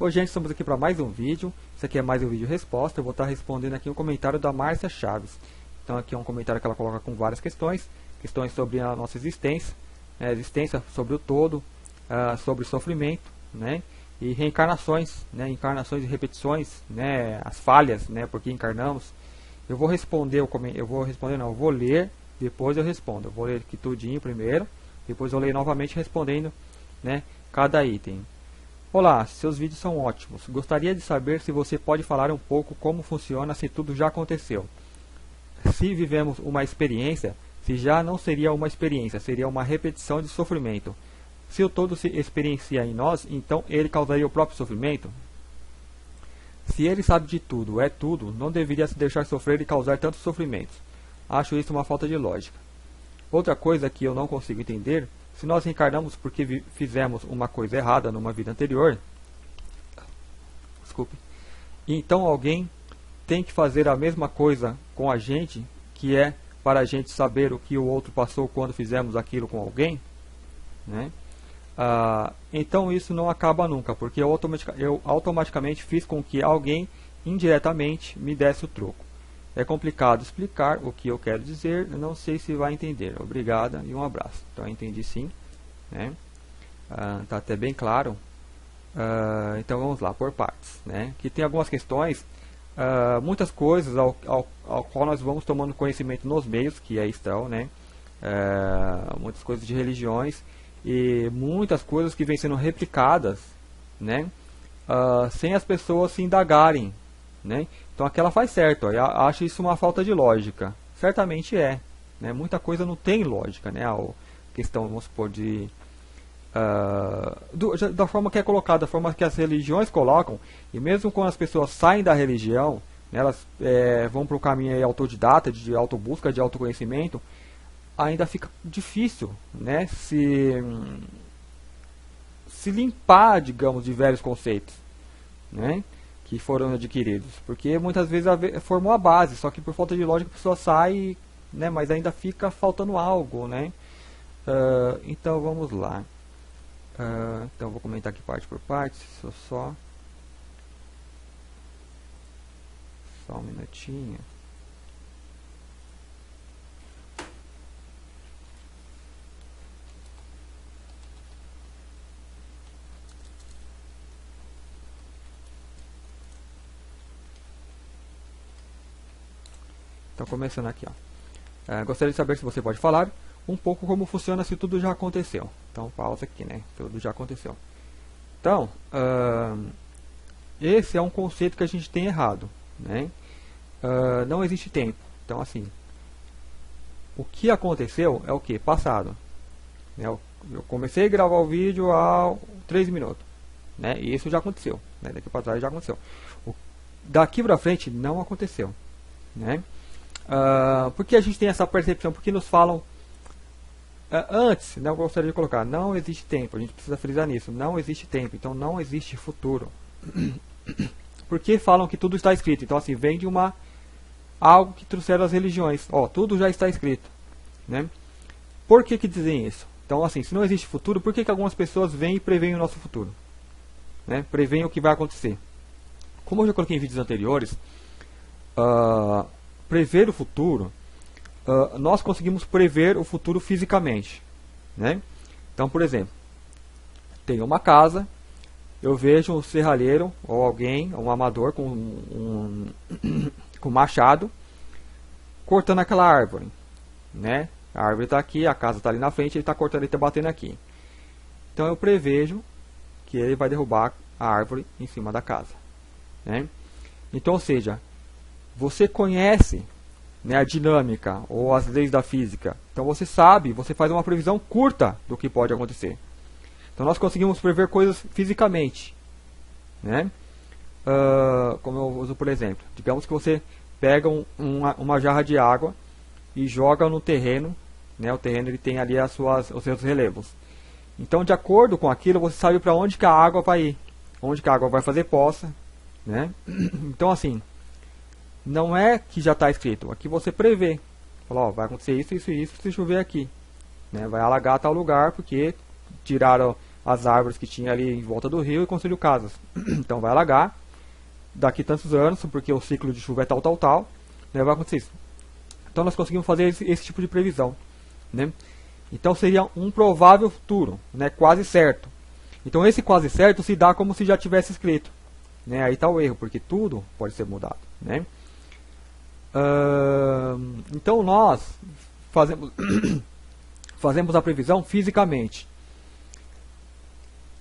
Oi gente, estamos aqui para mais um vídeo. Esse aqui é mais um vídeo resposta. Eu vou estar respondendo aqui um comentário da Márcia Chaves. Então aqui é um comentário que ela coloca com várias questões. Questões sobre a nossa existência, existência sobre o todo, sobre sofrimento, né? E reencarnações, né? Encarnações e repetições, né? As falhas, né? Porque encarnamos. Eu vou responder, eu vou ler, depois eu respondo. Eu vou ler aqui tudinho primeiro, depois eu leio novamente respondendo, né? Cada item. Olá, seus vídeos são ótimos. Gostaria de saber se você pode falar um pouco como funciona se tudo já aconteceu. Se vivemos uma experiência, se já não seria uma experiência, seria uma repetição de sofrimento. Se o todo se experiencia em nós, então ele causaria o próprio sofrimento? Se ele sabe de tudo, é tudo, não deveria se deixar sofrer e causar tantos sofrimentos. Acho isso uma falta de lógica. Outra coisa que eu não consigo entender: se nós reencarnamos porque fizemos uma coisa errada numa vida anterior, então alguém tem que fazer a mesma coisa com a gente, que é para a gente saber o que o outro passou quando fizemos aquilo com alguém, né? Então isso não acaba nunca, porque eu automaticamente fiz com que alguém indiretamente me desse o troco. É complicado explicar o que eu quero dizer, não sei se vai entender. Obrigada e um abraço. Então eu entendi sim, né? Tá até bem claro. Então vamos lá, por partes, né? Que tem algumas questões, muitas coisas ao qual nós vamos tomando conhecimento nos meios que aí estão, né? Muitas coisas de religiões e muitas coisas que vêm sendo replicadas, né? Sem as pessoas se indagarem, né? Então aqui ela faz certo, ó. Eu acho isso uma falta de lógica. Certamente é, né? Muita coisa não tem lógica, né? A questão, vamos supor, da forma que é colocada, da forma que as religiões colocam, e mesmo quando as pessoas saem da religião, né, elas vão para o caminho aí autodidata, de autobusca, de autoconhecimento, ainda fica difícil, né, se limpar, digamos, de velhos conceitos, né, que foram adquiridos, porque muitas vezes formou a base, só que por falta de lógica a pessoa sai, né, mas ainda fica faltando algo, né. Então vamos lá. Então eu vou comentar aqui parte por parte, só um minutinho. Então começando aqui, ó. Gostaria de saber se você pode falar um pouco como funciona se tudo já aconteceu. Então pausa aqui, né? Tudo já aconteceu. Então, esse é um conceito que a gente tem errado, né? Não existe tempo. Então assim, o que aconteceu é o que? Passado, né? Eu comecei a gravar o vídeo há 3 minutos, né? E isso já aconteceu, né? Daqui para trás já aconteceu. Daqui para frente não aconteceu, né? Porque a gente tem essa percepção? Porque nos falam antes, né, eu gostaria de colocar, não existe tempo, a gente precisa frisar nisso, não existe tempo, então não existe futuro. Porque falam que tudo está escrito, então assim, vem de algo que trouxeram as religiões, tudo já está escrito, né? Por que dizem isso? Então assim, se não existe futuro, por que algumas pessoas vêm e preveem o nosso futuro, né? Preveem o que vai acontecer. Como eu já coloquei em vídeos anteriores, prever o futuro, nós conseguimos prever o futuro fisicamente, né? Então, por exemplo, tem uma casa, eu vejo um serralheiro ou alguém, um amador com machado cortando aquela árvore, né? A árvore está aqui, a casa está ali na frente, ele está cortando e está batendo aqui. Então eu prevejo que ele vai derrubar a árvore em cima da casa, né? Então, ou seja, você conhece, né, a dinâmica ou as leis da física. Então você sabe, você faz uma previsão curta do que pode acontecer. Então nós conseguimos prever coisas fisicamente, né? Como eu uso por exemplo, digamos que você pega uma jarra de água e joga no terreno, né? O terreno ele tem ali os seus relevos. Então de acordo com aquilo você sabe para onde que a água vai ir, onde que a água vai fazer poça, né? Então assim, não é que já está escrito, aqui você prevê. Fala, vai acontecer isso, isso e isso se chover aqui, né? Vai alagar tal lugar porque tiraram as árvores que tinha ali em volta do rio e construiu casas. Então vai alagar daqui tantos anos, porque o ciclo de chuva é tal, né, vai acontecer isso. Então nós conseguimos fazer esse tipo de previsão, né? Então seria um provável futuro, né, quase certo. Então esse quase certo se dá como se já tivesse escrito, né? Aí está o erro, porque tudo pode ser mudado, né? Então nós fazemos a previsão fisicamente.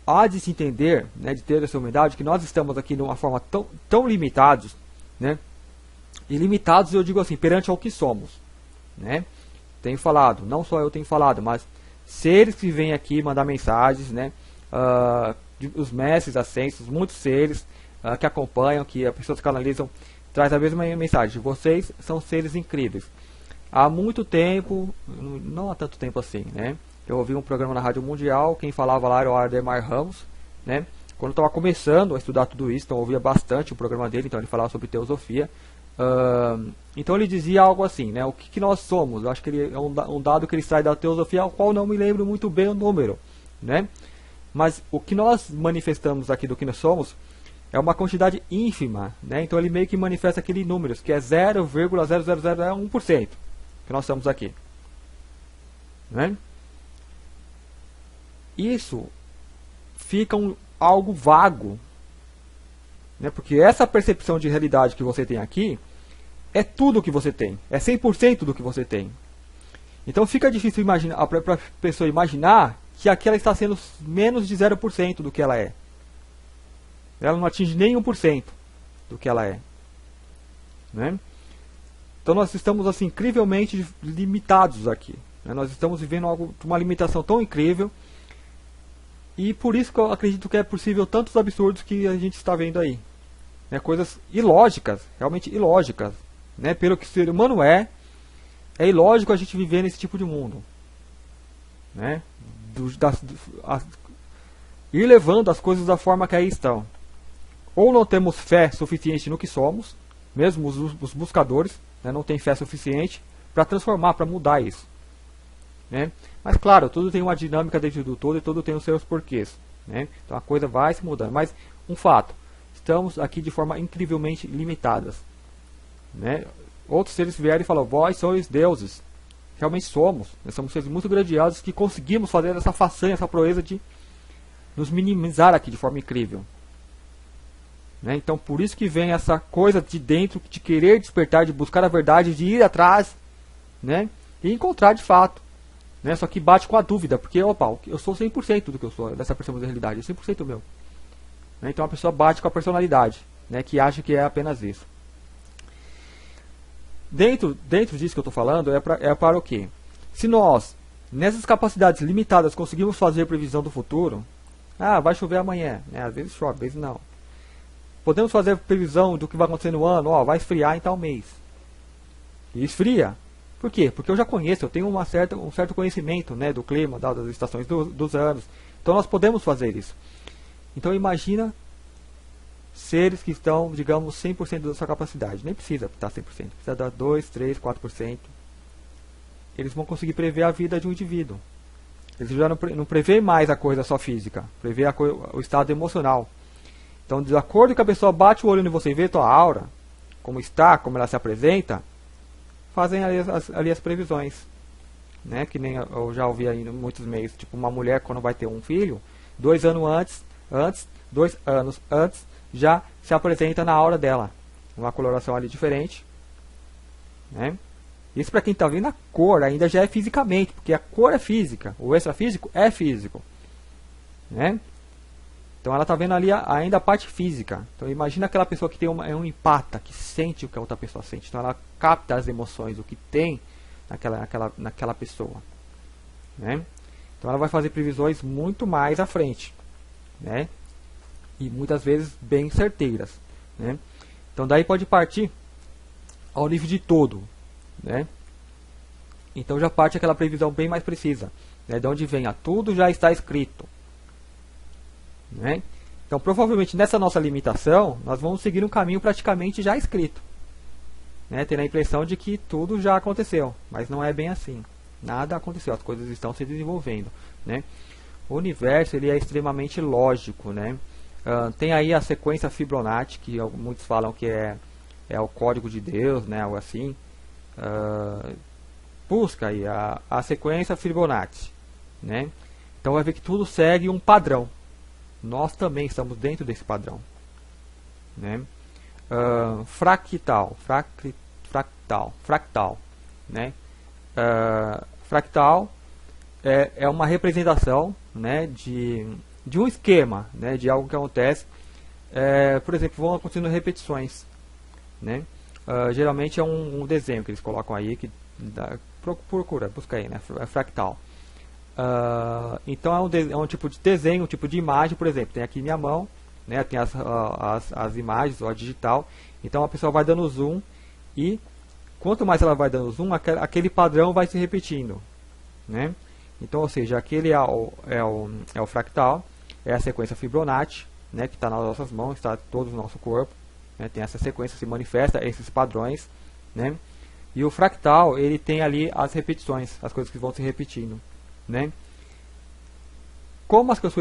Há de se entender, né, de ter essa humildade, que nós estamos aqui de uma forma tão limitados, né? E limitados eu digo assim, perante ao que somos, né? Tenho falado, não só eu tenho falado, mas seres que vêm aqui mandar mensagens, né? Os mestres ascensos, muitos seres que acompanham, que as pessoas que analisam, traz a mesma mensagem. Vocês são seres incríveis. Há muito tempo, não há tanto tempo assim, né? Eu ouvi um programa na Rádio Mundial, quem falava lá era o Ardemar Ramos, né? Quando eu estava começando a estudar tudo isso, então eu ouvia bastante o programa dele, então ele falava sobre teosofia. Então ele dizia algo assim, né? O que nós somos? Eu acho que ele é um dado que ele extrai da teosofia, ao qual não me lembro muito bem o número, né? Mas o que nós manifestamos aqui do que nós somos é uma quantidade ínfima, né? Então ele meio que manifesta aquele número, que é 0,0001% que nós estamos aqui, né? Isso fica algo vago, né? Porque essa percepção de realidade que você tem aqui é tudo o que você tem, é 100% do que você tem. Então fica difícil para a pessoa imaginar que aqui ela está sendo menos de 0% do que ela é. Ela não atinge nem 1% do que ela é, né? Então nós estamos assim incrivelmente limitados aqui, né? Nós estamos vivendo uma limitação tão incrível, e por isso que eu acredito que é possível tantos absurdos que a gente está vendo aí, né? Coisas ilógicas, realmente ilógicas, né? Pelo que o ser humano é ilógico a gente viver nesse tipo de mundo, né? Ir levando as coisas da forma que aí estão. Ou não temos fé suficiente no que somos, mesmo os buscadores, né, não tem fé suficiente para transformar, para mudar isso, né? Mas claro, tudo tem uma dinâmica dentro do todo e tudo tem os seus porquês, né? Então a coisa vai se mudando. Mas um fato, estamos aqui de forma incrivelmente limitadas, né? Outros seres vieram e falaram, vós sois deuses. Realmente somos. Nós somos seres muito grandiosos que conseguimos fazer essa façanha, essa proeza de nos minimizar aqui de forma incrível, né? Então por isso que vem essa coisa de dentro, de querer despertar, de buscar a verdade, de ir atrás, né? E encontrar de fato, né? Só que bate com a dúvida, porque opa, eu sou 100% do que eu sou, dessa percepção da realidade, é 100% meu, né? Então a pessoa bate com a personalidade, né? Que acha que é apenas isso. Dentro disso que eu estou falando, é para o quê? Se nós, nessas capacidades limitadas, conseguimos fazer previsão do futuro, vai chover amanhã, né? Às vezes chove, às vezes não. Podemos fazer previsão do que vai acontecer no ano, vai esfriar em tal mês. E esfria. Por quê? Porque eu já conheço, eu tenho um certo conhecimento, né, do clima, das estações dos anos. Então nós podemos fazer isso. Então imagina seres que estão, digamos, 100% da sua capacidade. Nem precisa estar 100%, precisa dar 2, 3, 4%. Eles vão conseguir prever a vida de um indivíduo. Eles já não prevê mais a coisa só física, prevê o estado emocional. Então, de acordo com a pessoa bate o olho em você e vê a tua aura, como está, como ela se apresenta, fazem ali as previsões, né? Que nem eu já ouvi aí em muitos meios, tipo uma mulher quando vai ter um filho, 2 anos antes, 2 anos antes, já se apresenta na aura dela, uma coloração ali diferente, né? Isso para quem está vendo a cor ainda já é fisicamente, porque a cor é física, o extrafísico é físico, né? Então ela está vendo ali ainda a parte física. Então imagina aquela pessoa que tem um empata, que sente o que a outra pessoa sente. Então ela capta as emoções, o que tem naquela pessoa, né? Então ela vai fazer previsões muito mais à frente, né? E muitas vezes bem certeiras, né? Então daí pode partir ao nível de todo, né? Então já parte aquela previsão bem mais precisa, né? De onde venha, tudo já está escrito, né? Então provavelmente nessa nossa limitação nós vamos seguir um caminho praticamente já escrito, né? Tendo a impressão de que tudo já aconteceu, mas não é bem assim. Nada aconteceu, as coisas estão se desenvolvendo, né? O universo ele é extremamente lógico, né? Tem aí a sequência Fibonacci, que muitos falam que é o código de Deus, né? Algo assim. Busca aí a sequência Fibonacci, né? Então vai ver que tudo segue um padrão. Nós também estamos dentro desse padrão, né? Fractal, né? Fractal é uma representação, né, de um esquema, né, de algo que acontece. Por exemplo, vão acontecendo repetições, né? Geralmente é um desenho que eles colocam aí, que busca aí, né? Fractal. Então é um tipo de desenho, um tipo de imagem. Por exemplo, tem aqui minha mão, né? Tem as imagens, ou a digital. Então a pessoa vai dando zoom, e quanto mais ela vai dando zoom, aquele padrão vai se repetindo, né? Então, ou seja, aquele é o fractal, é a sequência Fibonacci, né, que está nas nossas mãos, está todo o nosso corpo, né? Tem essa sequência, se manifesta esses padrões, né? E o fractal, ele tem ali as repetições, as coisas que vão se repetindo, né? Como as coisas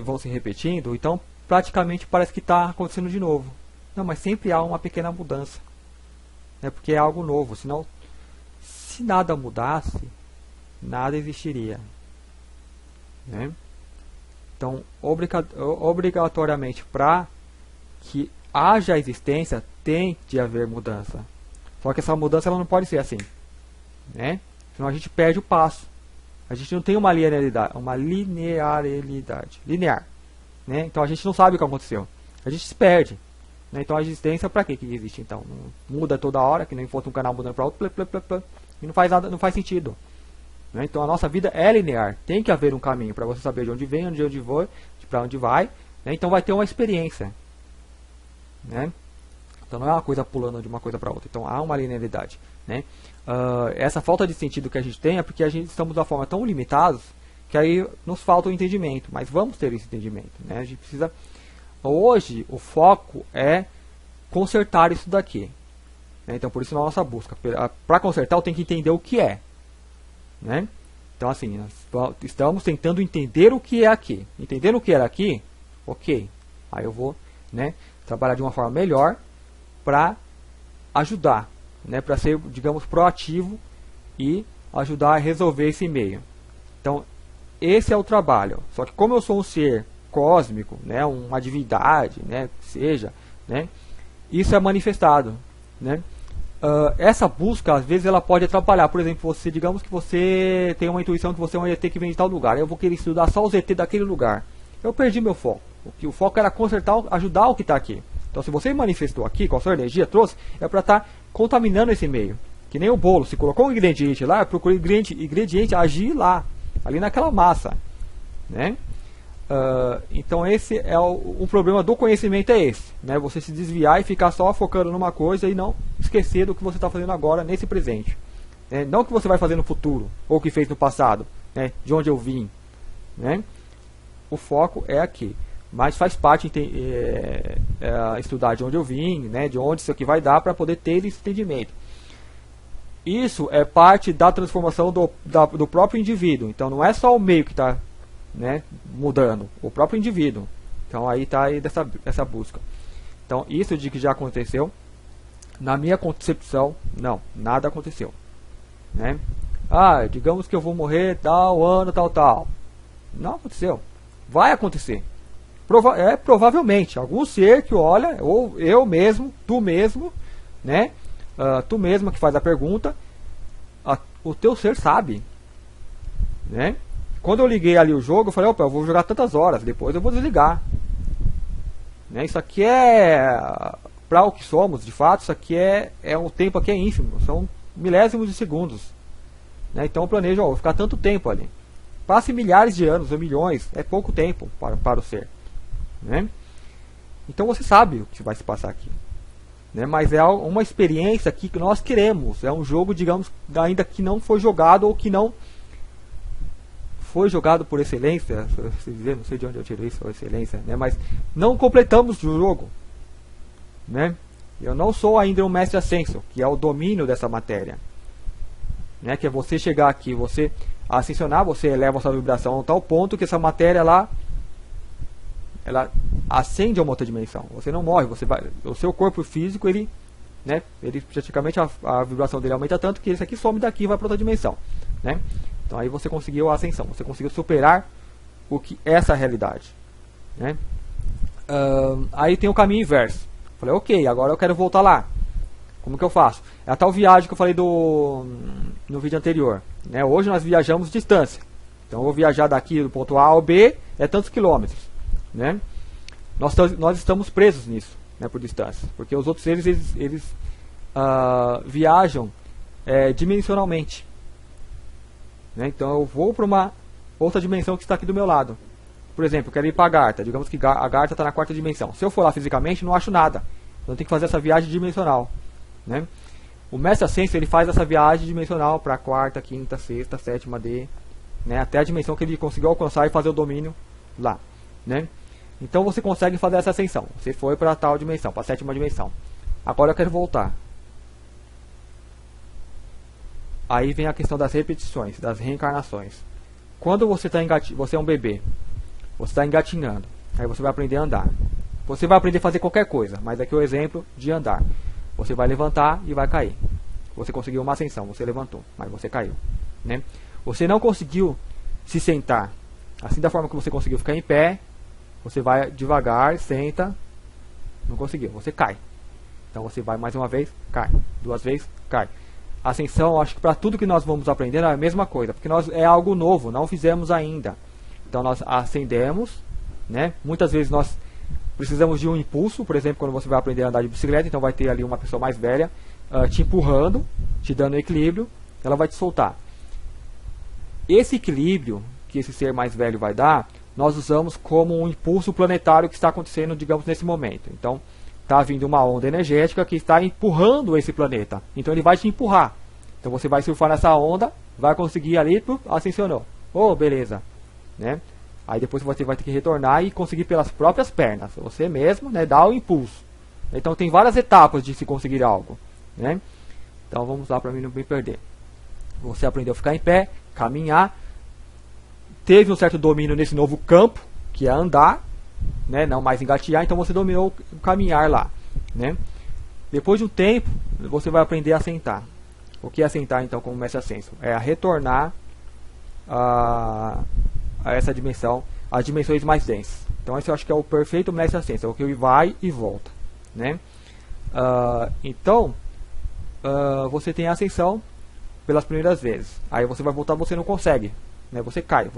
vão se repetindo, então praticamente parece que está acontecendo de novo. Não, mas sempre há uma pequena mudança, né? Porque é algo novo. Senão, se nada mudasse, nada existiria, né? Então, obrigatoriamente, para que haja existência, tem de haver mudança. Só que essa mudança ela não pode ser assim, né? Senão a gente perde o passo. A gente não tem uma linearidade, linear, né? Então a gente não sabe o que aconteceu. A gente se perde, né? Então a existência, para que existe? Então não muda toda hora, que nem fosse um canal mudando para outro, e não faz nada, não faz sentido, né? Então a nossa vida é linear. Tem que haver um caminho para você saber de onde vem, de onde foi, para onde vai, né? Então vai ter uma experiência, né? Então não é uma coisa pulando de uma coisa para outra. Então há uma linearidade, né? Essa falta de sentido que a gente tem é porque a gente estamos de uma forma tão limitados que aí nos falta o entendimento. Mas vamos ter esse entendimento, né? A gente precisa. Hoje o foco é consertar isso daqui, né? Então por isso na nossa busca, para consertar eu tenho que entender o que é, né? Então assim, nós estamos tentando entender o que é aqui. Entendendo o que era aqui, ok. Aí eu vou, né, trabalhar de uma forma melhor para ajudar, né, para ser, digamos, proativo e ajudar a resolver esse meio. Então, esse é o trabalho. Só que como eu sou um ser cósmico, né, uma divindade, né, que seja, né, isso é manifestado, né? Essa busca, às vezes, ela pode atrapalhar. Por exemplo, você, digamos que você tem uma intuição que você é um ET que vem de tal lugar. Eu vou querer estudar só os ET daquele lugar. Eu perdi meu foco. O foco era consertar, ajudar o que está aqui. Então, se você manifestou aqui, com a sua energia, trouxe, é para estar contaminando esse meio. Que nem o bolo. Se colocou um ingrediente lá, procura o ingrediente agir lá, ali naquela massa, né? Então, esse é o problema do conhecimento, é esse, né? Você se desviar e ficar só focando numa coisa e não esquecer do que você está fazendo agora, nesse presente, né? Não o que você vai fazer no futuro, ou o que fez no passado, né? De onde eu vim, né? O foco é aqui. Mas faz parte estudar de onde eu vim, né, de onde isso aqui vai dar, para poder ter esse entendimento. Isso é parte da transformação do próprio indivíduo. Então não é só o meio que está, né, mudando, o próprio indivíduo. Então aí está aí essa busca. Então isso de que já aconteceu, na minha concepção, não, nada aconteceu, né? Digamos que eu vou morrer tal ano, tal. Não aconteceu. Vai acontecer. Provavelmente algum ser que olha, ou eu mesmo, tu mesmo, né? Tu mesma que faz a pergunta, o teu ser sabe, né? Quando eu liguei ali o jogo, eu falei, opa, eu vou jogar tantas horas, depois eu vou desligar, né? Isso aqui para o que somos, de fato, isso aqui é um tempo aqui é ínfimo, são milésimos de segundos, né? Então eu planejo, vou ficar tanto tempo ali. Passe milhares de anos ou milhões, é pouco tempo para o ser, né? Então você sabe o que vai se passar aqui, né? Mas é uma experiência aqui que nós queremos. É um jogo, digamos, ainda que não foi jogado, ou que não foi jogado por excelência. Não sei de onde eu tirei isso, excelência, né? Mas não completamos o jogo, né? Eu não sou ainda um mestre ascenso, que é o domínio dessa matéria, né? Que é você chegar aqui, você ascensionar, você eleva a sua vibração a tal ponto que essa matéria ela ascende a uma outra dimensão. Você não morre, o seu corpo físico, ele praticamente a vibração dele aumenta tanto que esse aqui some daqui e vai para outra dimensão, né? Então aí você conseguiu a ascensão, você conseguiu superar o que essa realidade, né? Aí tem o caminho inverso. Falei, ok, agora eu quero voltar lá. Como que eu faço? É a tal viagem que eu falei no vídeo anterior, né? Hoje nós viajamos distância. Então eu vou viajar daqui do ponto A ao B, é tantos quilômetros, né? Nós estamos presos nisso, né, por distância, porque os outros seres eles viajam dimensionalmente, né? Então eu vou para uma outra dimensão que está aqui do meu lado. Por exemplo, eu quero ir para a Garta. Digamos que a Garta está na 4ª dimensão. Se eu for lá fisicamente, não acho nada. Então eu tenho que fazer essa viagem dimensional, né? O Mestre Ascenso, ele faz essa viagem dimensional para a 4ª, 5ª, 6ª, 7ª D, né, até a dimensão que ele conseguiu alcançar e fazer o domínio lá, né? Então você consegue fazer essa ascensão. Você foi para tal dimensão, para a 7ª dimensão. Agora eu quero voltar. Aí vem a questão das repetições, das reencarnações. Quando você você é um bebê, você está engatinhando, aí você vai aprender a andar. Você vai aprender a fazer qualquer coisa, mas aqui é o exemplo de andar. Você vai levantar e vai cair. Você conseguiu uma ascensão, você levantou, mas você caiu, né? Você não conseguiu se sentar. Assim, da forma que você conseguiu ficar em pé, você vai devagar, senta, não conseguiu, você cai. Então você vai mais uma vez, cai. 2 vezes, cai. Ascensão, acho que para tudo que nós vamos aprender é a mesma coisa, porque é algo novo, não fizemos ainda. Então nós ascendemos, né? Muitas vezes nós precisamos de um impulso, por exemplo, quando você vai aprender a andar de bicicleta, então vai ter ali uma pessoa mais velha te empurrando, te dando equilíbrio, ela vai te soltar. Esse equilíbrio que esse ser mais velho vai dar, nós usamos como um impulso planetário que está acontecendo, digamos, nesse momento. Então, está vindo uma onda energética que está empurrando esse planeta. Então, ele vai te empurrar. Então, você vai surfar nessa onda, vai conseguir ali, ascensionou. Oh, beleza, né? Aí depois você vai ter que retornar e conseguir pelas próprias pernas. Você mesmo, né, dá o impulso. Então, tem várias etapas de se conseguir algo, né? Então, vamos lá para mim não me perder. Você aprendeu a ficar em pé, caminhar, teve um certo domínio nesse novo campo, que é andar, né, não mais engatear, então você dominou o caminhar lá, né? Depois de um tempo, você vai aprender a sentar. O que é sentar, então, como Mestre Ascenso? É a retornar a essa dimensão, as dimensões mais densas. Então, esse eu acho que é o perfeito Mestre Ascenso, é o que vai e volta, né? Então, você tem a ascensão pelas primeiras vezes. Aí você vai voltar, você não consegue, né? Você cai.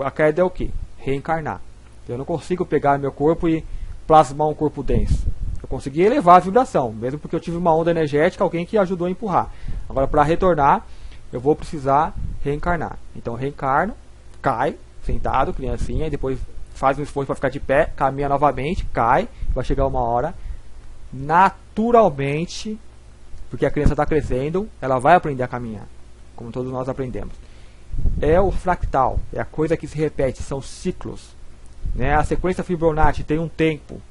A queda é o que? Reencarnar. Eu não consigo pegar meu corpo e plasmar um corpo denso. Eu consegui elevar a vibração, mesmo porque eu tive uma onda energética, alguém que ajudou a empurrar. Agora, para retornar, eu vou precisar reencarnar. Então, reencarno, cai, sentado, criancinha, e depois faz um esforço para ficar de pé, caminha novamente, cai, vai chegar uma hora, naturalmente, porque a criança está crescendo, ela vai aprender a caminhar, como todos nós aprendemos. É o fractal, é a coisa que se repete, são ciclos, né? A sequência Fibonacci tem um tempo.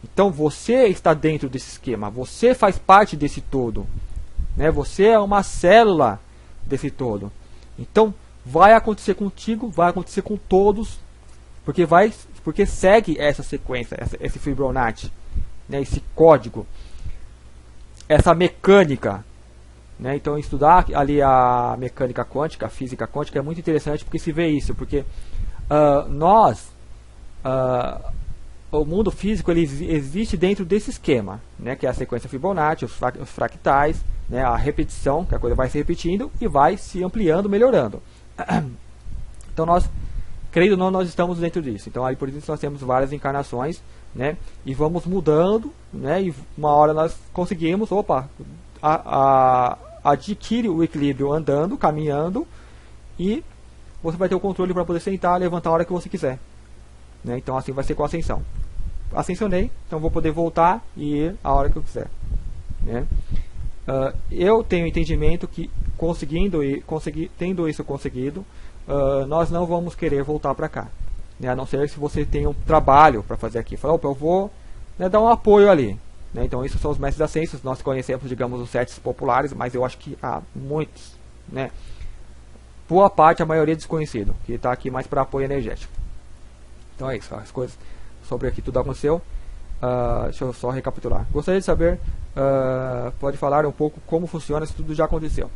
Então você está dentro desse esquema, você faz parte desse todo, né? Você é uma célula desse todo. Então vai acontecer contigo, vai acontecer com todos, porque segue essa sequência, esse Fibonacci, né? Esse código, essa mecânica, né? Então estudar ali a mecânica quântica, a física quântica é muito interessante porque se vê isso, porque o mundo físico ele existe dentro desse esquema, né? Que é a sequência Fibonacci, os fractais, né? A repetição, que a coisa vai se repetindo e vai se ampliando, melhorando. Então nós, creio ou não, nós estamos dentro disso. Então aí por isso nós temos várias encarnações, né? E vamos mudando, né? E uma hora nós conseguimos, adquire o equilíbrio andando, caminhando, e você vai ter o controle para poder sentar, levantar a hora que você quiser, né? Então assim vai ser com a ascensão. Ascensionei, então vou poder voltar e ir a hora que eu quiser, né? Eu tenho entendimento que tendo isso conseguido, nós não vamos querer voltar para cá, né? A não ser se você tem um trabalho para fazer aqui. Fala, opa, eu vou, né, dar um apoio ali, né? Então isso são os mestres ascensos. Nós conhecemos, digamos, os 7 populares, mas eu acho que há muitos, né? boa parte, a maioria desconhecido, que está aqui mais para apoio energético. Então é isso, as coisas sobre aqui tudo aconteceu. Deixa eu só recapitular. Gostaria de saber, pode falar um pouco como funciona se tudo já aconteceu.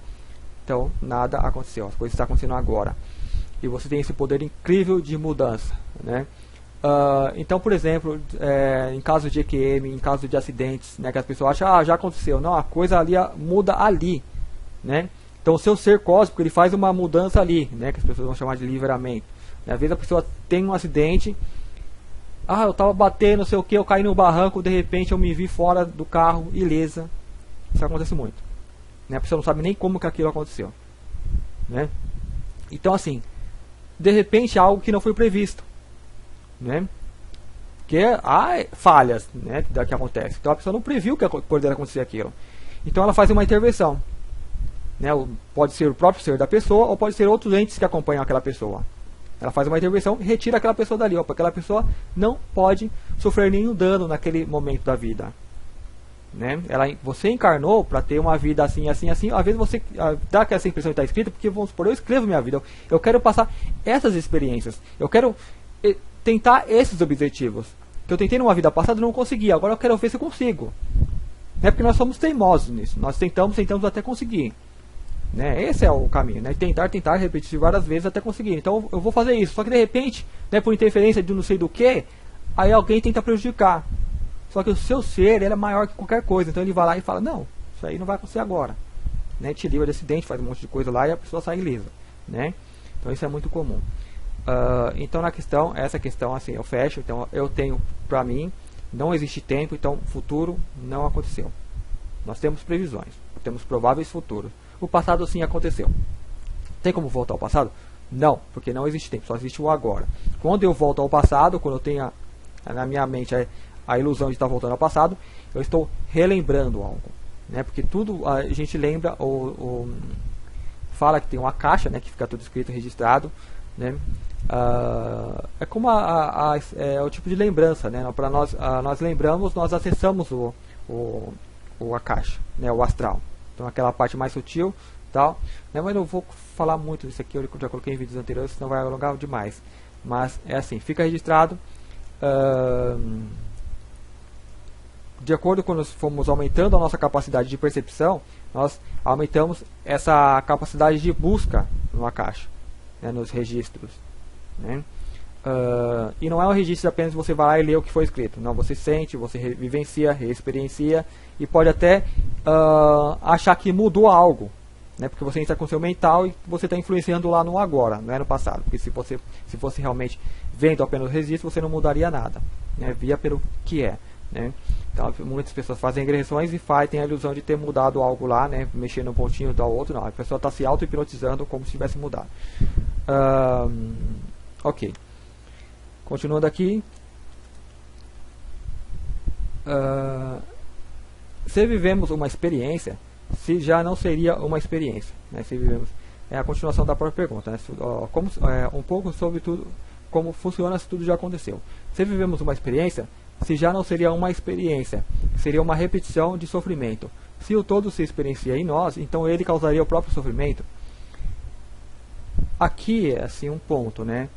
Então, nada aconteceu, as coisas estão acontecendo agora. E você tem esse poder incrível de mudança, né? Então, por exemplo, em caso de EQM, em caso de acidentes, né, que as pessoas acham, já aconteceu. Não, a coisa ali muda ali, né? Então, o seu ser cósmico, ele faz uma mudança ali, né, que as pessoas vão chamar de livramento. Às vezes a pessoa tem um acidente, eu estava batendo, não sei o que, eu caí no barranco, de repente eu me vi fora do carro, ilesa. Isso acontece muito, né? A pessoa não sabe nem como que aquilo aconteceu, né? Então, assim, de repente algo que não foi previsto, né? Que há falhas, né, que acontece. Então a pessoa não previu que poderia acontecer aquilo. Então ela faz uma intervenção, né? Pode ser o próprio ser da pessoa ou pode ser outros entes que acompanham aquela pessoa. Ela faz uma intervenção e retira aquela pessoa dali, porque aquela pessoa não pode sofrer nenhum dano naquele momento da vida, né? Você encarnou para ter uma vida assim, assim, assim. Às vezes você dá essa impressão de estar escrita, porque vamos supor, eu escrevo minha vida, eu quero passar essas experiências, eu quero tentar esses objetivos que eu tentei numa vida passada e não consegui, agora eu quero ver se eu consigo, né? Porque nós somos teimosos nisso, nós tentamos até conseguir, né? Esse é o caminho, né? Tentar, repetir várias vezes até conseguir. Então eu vou fazer isso, só que de repente, né, por interferência de não sei do que, aí alguém tenta prejudicar. Só que o seu ser, ele é maior que qualquer coisa, então ele vai lá e fala, não, isso aí não vai acontecer agora, né? Te livra de acidente, faz um monte de coisa lá e a pessoa sai ilesa, né? Então isso é muito comum. Então na questão, essa questão assim, eu fecho. Então eu tenho para mim, não existe tempo, então futuro não aconteceu. Nós temos previsões, temos prováveis futuros. O passado sim aconteceu. Tem como voltar ao passado? Não, porque não existe tempo, só existe o agora. Quando eu volto ao passado, quando eu tenho na minha mente a ilusão de estar voltando ao passado, eu estou relembrando algo, né? Porque tudo a gente lembra, ou fala que tem uma caixa, né, que fica tudo escrito, registrado, né? É como é o tipo de lembrança, né? Para nós lembramos, nós acessamos a caixa, né, o astral. Então aquela parte mais sutil, tal, né? Mas eu vou falar muito disso aqui, eu já coloquei em vídeos anteriores, senão vai alongar demais. Mas é assim, fica registrado. De acordo com nós fomos aumentando a nossa capacidade de percepção, nós aumentamos essa capacidade de busca numa caixa, né, nos registros, né? E não é um registro apenas você vai lá e lê o que foi escrito. Não, você sente, você vivencia, reexperiencia e pode até achar que mudou algo, né? Porque você entra com o seu mental e você está influenciando lá no agora, não é no passado. Porque se fosse realmente vendo apenas o registro, você não mudaria nada, né? Via pelo que é, né? Então muitas pessoas fazem regressões e têm a ilusão de ter mudado algo lá, né? Mexendo um pontinho da outro. Não, a pessoa está se auto-hipnotizando como se tivesse mudado. Ok. Continuando aqui. Se vivemos uma experiência, se já não seria uma experiência, né? Se vivemos, é a continuação da própria pergunta, né? Um pouco sobre tudo, como funciona se tudo já aconteceu. Se vivemos uma experiência, se já não seria uma experiência, seria uma repetição de sofrimento. Se o todo se experiencia em nós, então ele causaria o próprio sofrimento. Aqui é assim um ponto, né?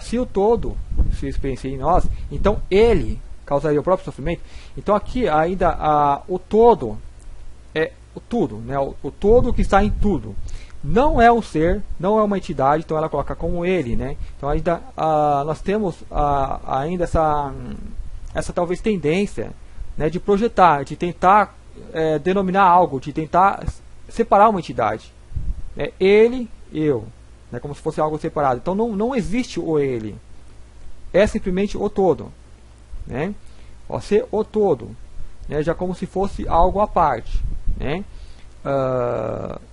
Se o todo se experiencia em nós, então ele causaria o próprio sofrimento. Então aqui ainda o todo é o tudo, né? O todo que está em tudo. Não é um ser, não é uma entidade, então ela coloca como ele, né? Então ainda nós temos ainda essa talvez tendência, né, de projetar, de tentar denominar algo, de tentar separar uma entidade, né? Ele, eu, né, como se fosse algo separado. Então não existe o ele, é simplesmente o todo, né? Ser o todo, né, já como se fosse algo à parte, né?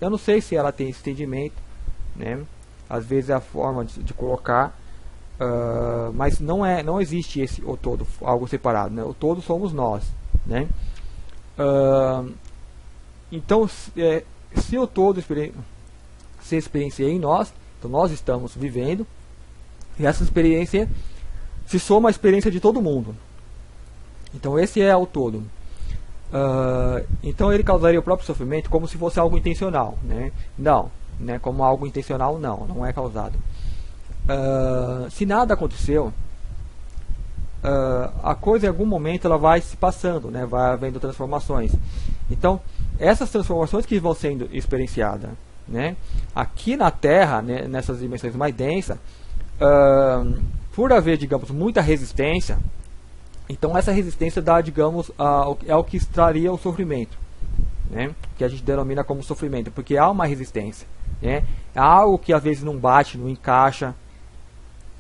Eu não sei se ela tem esse entendimento, né? Às vezes é a forma de colocar, mas não existe esse o todo, algo separado, né? O todo somos nós, né? Então se o todo se experiencia em nós, então nós estamos vivendo, e essa experiência se soma à experiência de todo mundo. Então esse é o todo. Então ele causaria o próprio sofrimento como se fosse algo intencional, né? Não né, como algo intencional, não é causado. Se nada aconteceu, a coisa em algum momento ela vai se passando, né, vai havendo transformações. Então, essas transformações que vão sendo experienciadas, né, aqui na Terra, né, nessas dimensões mais densas, por haver, digamos, muita resistência, então essa resistência dá, digamos, é o que traria o sofrimento, né, que a gente denomina como sofrimento, porque há uma resistência, né, é algo que às vezes não bate, não encaixa,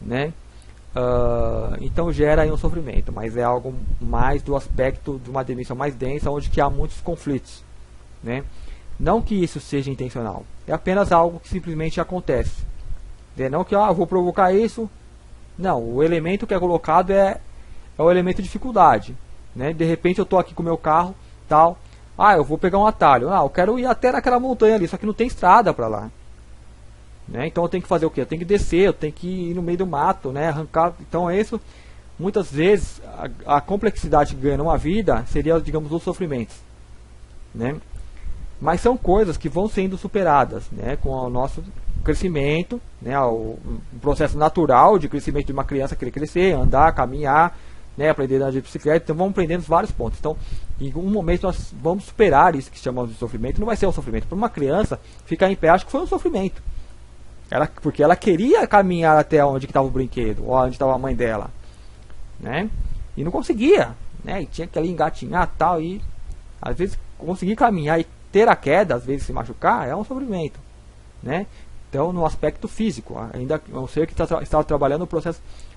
né, então gera aí um sofrimento, mas é algo mais do aspecto de uma dimensão mais densa, onde que há muitos conflitos, né, não que isso seja intencional, é apenas algo que simplesmente acontece, né, não que eu vou provocar isso, não, o elemento que é colocado é o elemento de dificuldade, né, de repente eu estou aqui com o meu carro, tal, eu vou pegar um atalho, eu quero ir até naquela montanha ali, só que não tem estrada para lá, né? Então eu tenho que fazer o quê? Eu tenho que descer, eu tenho que ir no meio do mato, né? Arrancar. Então isso, muitas vezes, a complexidade que ganha numa vida seria, digamos, os sofrimentos, né? Mas são coisas que vão sendo superadas, né? Com o nosso crescimento, né? O processo natural de crescimento de uma criança, querer crescer, andar, caminhar, né? Aprender a andar de bicicleta. Então vamos aprendendo vários pontos. Então, em um momento nós vamos superar isso que chamamos de sofrimento. Não vai ser um sofrimento. Para uma criança ficar em pé, acho que foi um sofrimento. Porque ela queria caminhar até onde estava o brinquedo, ou onde estava a mãe dela, né? E não conseguia, né? E tinha que ali engatinhar tal, e às vezes conseguir caminhar e ter a queda, às vezes se machucar, é um sofrimento, né? Então, no aspecto físico, ainda é um ser que está trabalhando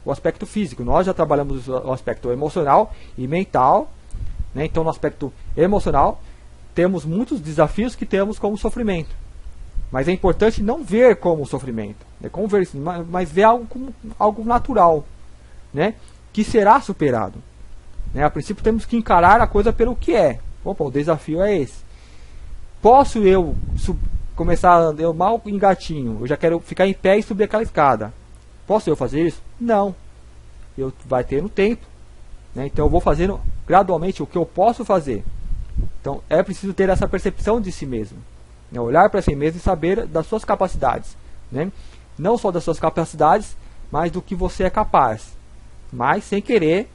o aspecto físico. Nós já trabalhamos o aspecto emocional e mental, né? Então, no aspecto emocional, temos muitos desafios que temos como sofrimento. Mas é importante não ver como sofrimento, né? Como ver, mas ver algo como algo natural, né? Que será superado, né? A princípio temos que encarar a coisa pelo que é. Opa, o desafio é esse. Posso eu começar, eu mal engatinho, eu já quero ficar em pé e subir aquela escada. Posso eu fazer isso? Não. Vai ter no tempo, né? Então eu vou fazendo gradualmente o que eu posso fazer. Então é preciso ter essa percepção de si mesmo. Olhar para si mesmo e saber das suas capacidades, né? Não só das suas capacidades, mas do que você é capaz. Mas sem querer,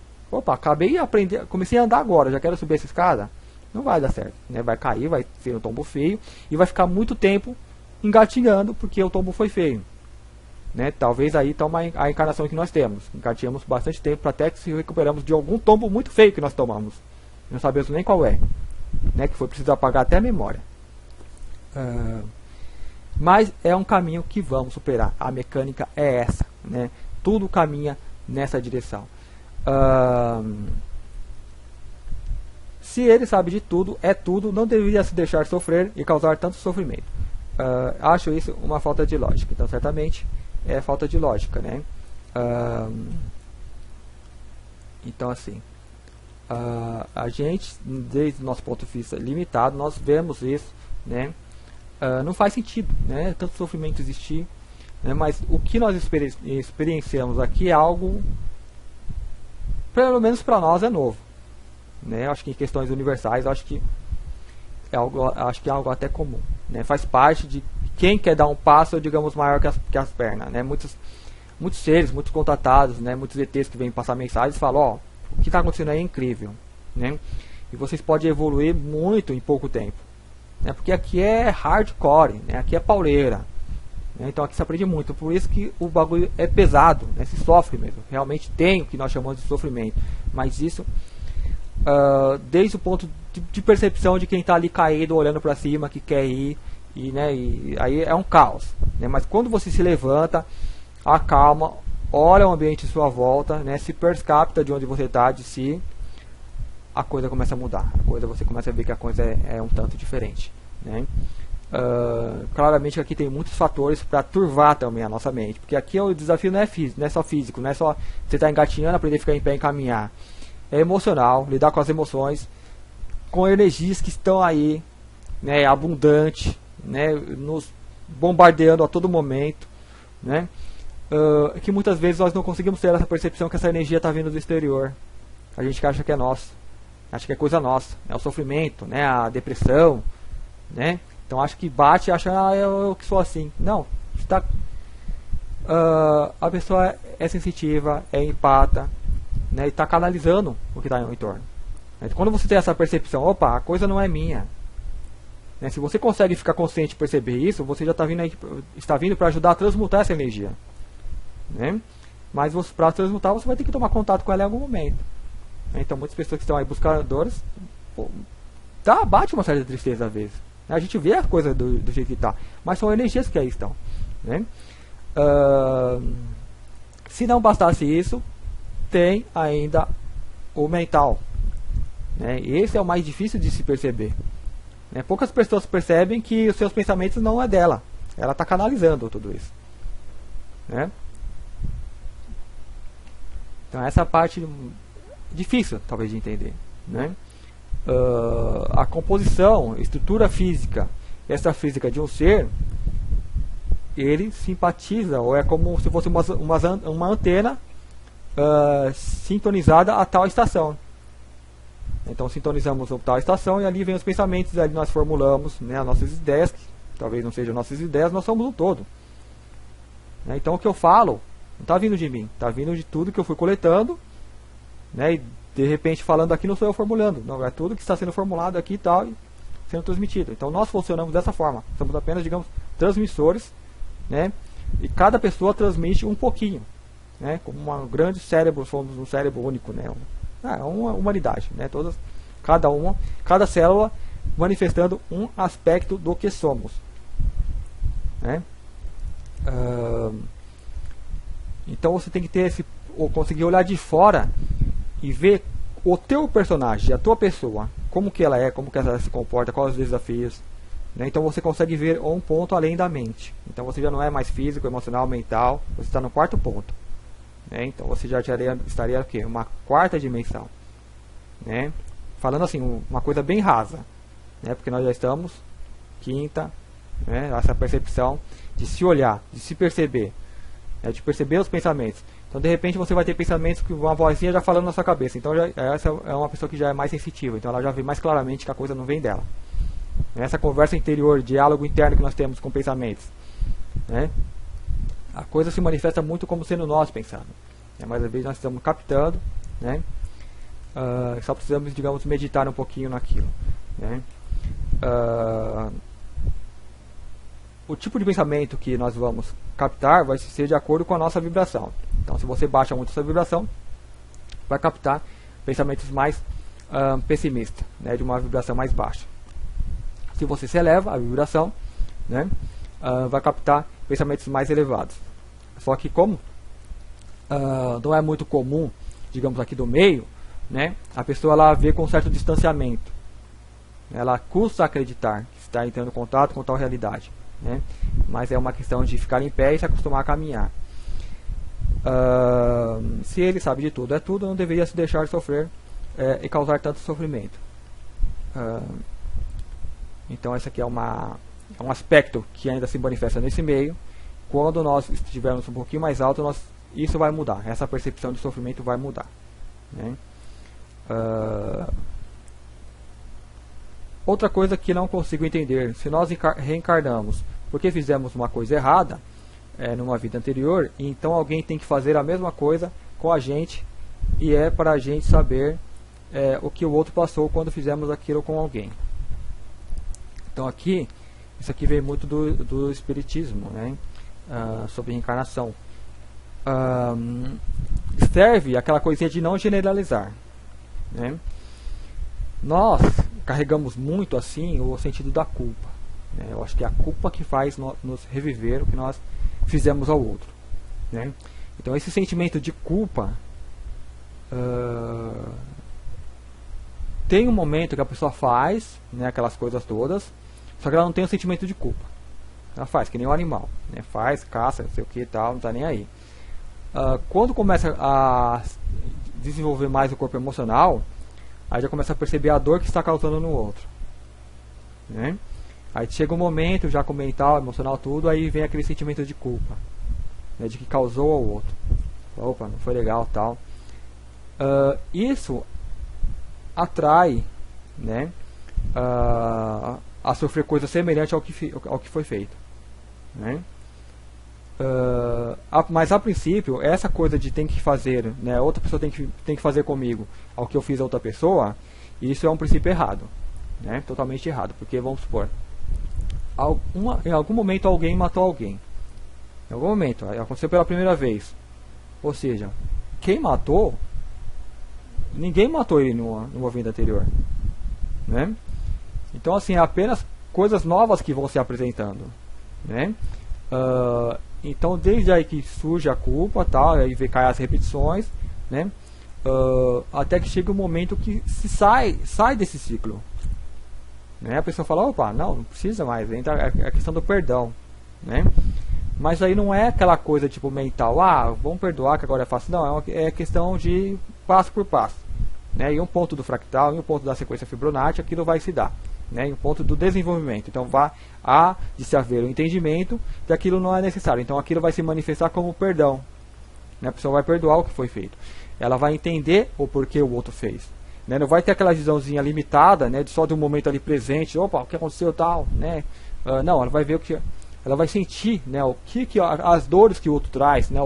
acabei de aprender, comecei a andar agora, já quero subir essa escada, não vai dar certo, né? Vai cair, vai ser um tombo feio e vai ficar muito tempo engatinhando porque o tombo foi feio, né? Talvez aí está a encarnação que nós temos. Engatinhamos bastante tempo até que se recuperamos de algum tombo muito feio que nós tomamos. Não sabemos nem qual é, né? Que foi preciso apagar até a memória. Mas é um caminho que vamos superar. A mecânica é essa, né? Tudo caminha nessa direção. Se ele sabe de tudo, é tudo, não deveria se deixar sofrer e causar tanto sofrimento. Acho isso uma falta de lógica. Então, certamente é falta de lógica, né? Então, assim, a gente, desde o nosso ponto de vista limitado, nós vemos isso, né? Não faz sentido, né? Tanto sofrimento existir, né? Mas o que nós experienciamos aqui é algo, pelo menos para nós, é novo, né? Acho que em questões universais, acho que é algo até comum, né? Faz parte de quem quer dar um passo, digamos, maior que as pernas, né? Muitos seres, muitos contatados, né? Muitos ETs que vêm passar mensagens falam, o que está acontecendo aí é incrível, né? E vocês podem evoluir muito em pouco tempo. Porque aqui é hardcore, né? Aqui é pauleira, né? Então aqui se aprende muito. Por isso que o bagulho é pesado, né? Se sofre mesmo. Realmente tem o que nós chamamos de sofrimento. Mas isso, desde o ponto de percepção de quem está ali caído, olhando para cima, que quer ir, né? E aí é um caos, né? Mas quando você se levanta, acalma, olha o ambiente à sua volta, né? Se percapta de onde você está, de si, a coisa começa a mudar. Você começa a ver que a coisa é um tanto diferente, né? Claramente aqui tem muitos fatores para turvar também a nossa mente, porque aqui o desafio não é físico, não é só físico, não é só você estar engatinhando, aprender a ficar em pé e caminhar. É emocional, lidar com as emoções, com energias que estão aí, né, abundante, né, nos bombardeando a todo momento, né? Que muitas vezes nós não conseguimos ter essa percepção que essa energia está vindo do exterior. A gente acha que é nosso. Acho que é coisa nossa, é o sofrimento, né, a depressão, né, Então acho que bate, acha, eu que sou assim. Não, está, a pessoa é sensitiva, é empata, né, e está canalizando o que está no entorno. Quando você tem essa percepção, opa, a coisa não é minha. Né, se você consegue ficar consciente e perceber isso, você já está vindo para ajudar a transmutar essa energia. Né? Mas para transmutar, você vai ter que tomar contato com ela em algum momento. Então muitas pessoas que estão aí buscadoras, bate uma certa tristeza às vezes. A gente vê a coisa do jeito que está, mas são energias que aí estão. Né? Se não bastasse isso, tem ainda o mental. Né? Esse é o mais difícil de se perceber. Né? Poucas pessoas percebem que os seus pensamentos não é dela. Ela está canalizando tudo isso. Né? Então essa parte difícil talvez de entender. Né? A composição, estrutura física, extrafísica de um ser, ele simpatiza, ou é como se fosse uma antena sintonizada a tal estação. Então sintonizamos a tal estação e ali vem os pensamentos, ali nós formulamos, né, as nossas ideias, que talvez não sejam nossas ideias, nós somos um todo. Né? Então o que eu falo não está vindo de mim, está vindo de tudo que eu fui coletando, né, e de repente falando aqui não sou eu formulando, não, é tudo que está sendo formulado aqui e tal, e sendo transmitido. Então nós funcionamos dessa forma, somos apenas, digamos, transmissores, né, e cada pessoa transmite um pouquinho, né, como um grande cérebro, somos um cérebro único, né, uma humanidade, né, cada célula manifestando um aspecto do que somos. Né. Então você tem que ter conseguir olhar de fora e ver o teu personagem, a tua pessoa, como que ela é, como que ela se comporta, quais os desafios. Né? Então você consegue ver um ponto além da mente. Então você já não é mais físico, emocional, mental, você está no quarto ponto. Né? Então você já estaria o quê? Uma quarta dimensão. Né? Falando assim, uma coisa bem rasa. Né? Porque nós já estamos quinta, né? Essa percepção de se olhar, de se perceber, né? De perceber os pensamentos. Então de repente você vai ter pensamentos que uma vozinha já falando na sua cabeça. Então essa é uma pessoa que já é mais sensitiva. Então ela já vê mais claramente que a coisa não vem dela. Essa conversa interior, diálogo interno que nós temos com pensamentos, né? A coisa se manifesta muito como sendo nós pensando. Mas às vezes nós estamos captando, né? Só precisamos, digamos, meditar um pouquinho naquilo. Né? O tipo de pensamento que nós vamos captar vai ser de acordo com a nossa vibração. Então se você baixa muito a sua vibração, vai captar pensamentos mais pessimistas, né? De uma vibração mais baixa. Se você se eleva a vibração, né? Vai captar pensamentos mais elevados. Só que como não é muito comum, digamos aqui do meio, né? A pessoa ela vê com um certo distanciamento. Ela custa acreditar que está entrando em contato com tal realidade. Né? Mas é uma questão de ficar em pé e se acostumar a caminhar. Se ele sabe de tudo, é tudo, não deveria se deixar sofrer e causar tanto sofrimento. Então esse aqui é um aspecto que ainda se manifesta nesse meio. Quando nós estivermos um pouquinho mais alto, isso vai mudar. Essa percepção de sofrimento vai mudar. Né? Outra coisa que não consigo entender: se nós reencarnamos porque fizemos uma coisa errada numa vida anterior, e então alguém tem que fazer a mesma coisa com a gente, e é para a gente saber o que o outro passou quando fizemos aquilo com alguém. Então aqui, isso aqui vem muito do espiritismo, né? Sobre reencarnação. Serve aquela coisinha de não generalizar. Né? Nós carregamos muito assim o sentido da culpa. Né? Eu acho que é a culpa que faz nos reviver o que nós fizemos ao outro. Né? Então esse sentimento de culpa tem um momento que a pessoa faz, né, aquelas coisas todas, só que ela não tem o sentimento de culpa. Ela faz que nem um animal, né? Faz, caça, não sei o que e tal, não está nem aí. Quando começa a desenvolver mais o corpo emocional, aí já começa a perceber a dor que está causando no outro. Né? Aí chega um momento, já com o mental, emocional, tudo, aí vem aquele sentimento de culpa, né, de que causou ao outro. Opa, não foi legal, tal. Isso atrai, né, a sofrer coisa semelhante ao que foi feito, né? Mas a princípio, essa coisa de tem que fazer, né, outra pessoa tem que fazer comigo ao que eu fiz a outra pessoa, isso é um princípio errado, né? Totalmente errado, porque vamos supor, em algum momento alguém matou alguém, em algum momento, aconteceu pela primeira vez, ou seja, quem matou, ninguém matou ele numa vida anterior, né? Então assim, é apenas coisas novas que vão se apresentando, né? Então desde aí que surge a culpa, tal, aí cai as repetições, né? Até que chega um momento que se sai desse ciclo, né? A pessoa fala, opa, não precisa mais, entra a questão do perdão, né? Mas aí não é aquela coisa tipo mental, vamos perdoar que agora é fácil, não, é questão de passo por passo, né? E um ponto do fractal, e um ponto da sequência Fibonacci, aquilo vai se dar, né? E um ponto do desenvolvimento, então há de se haver o entendimento que aquilo não é necessário, então aquilo vai se manifestar como perdão, né? A pessoa vai perdoar o que foi feito, ela vai entender o porquê o outro fez, né? Não vai ter aquela visãozinha limitada, né? Só de um momento ali presente, opa, o que aconteceu tal, né? Não, ela vai ver o que, ela vai sentir, né? O que as dores que o outro traz, né?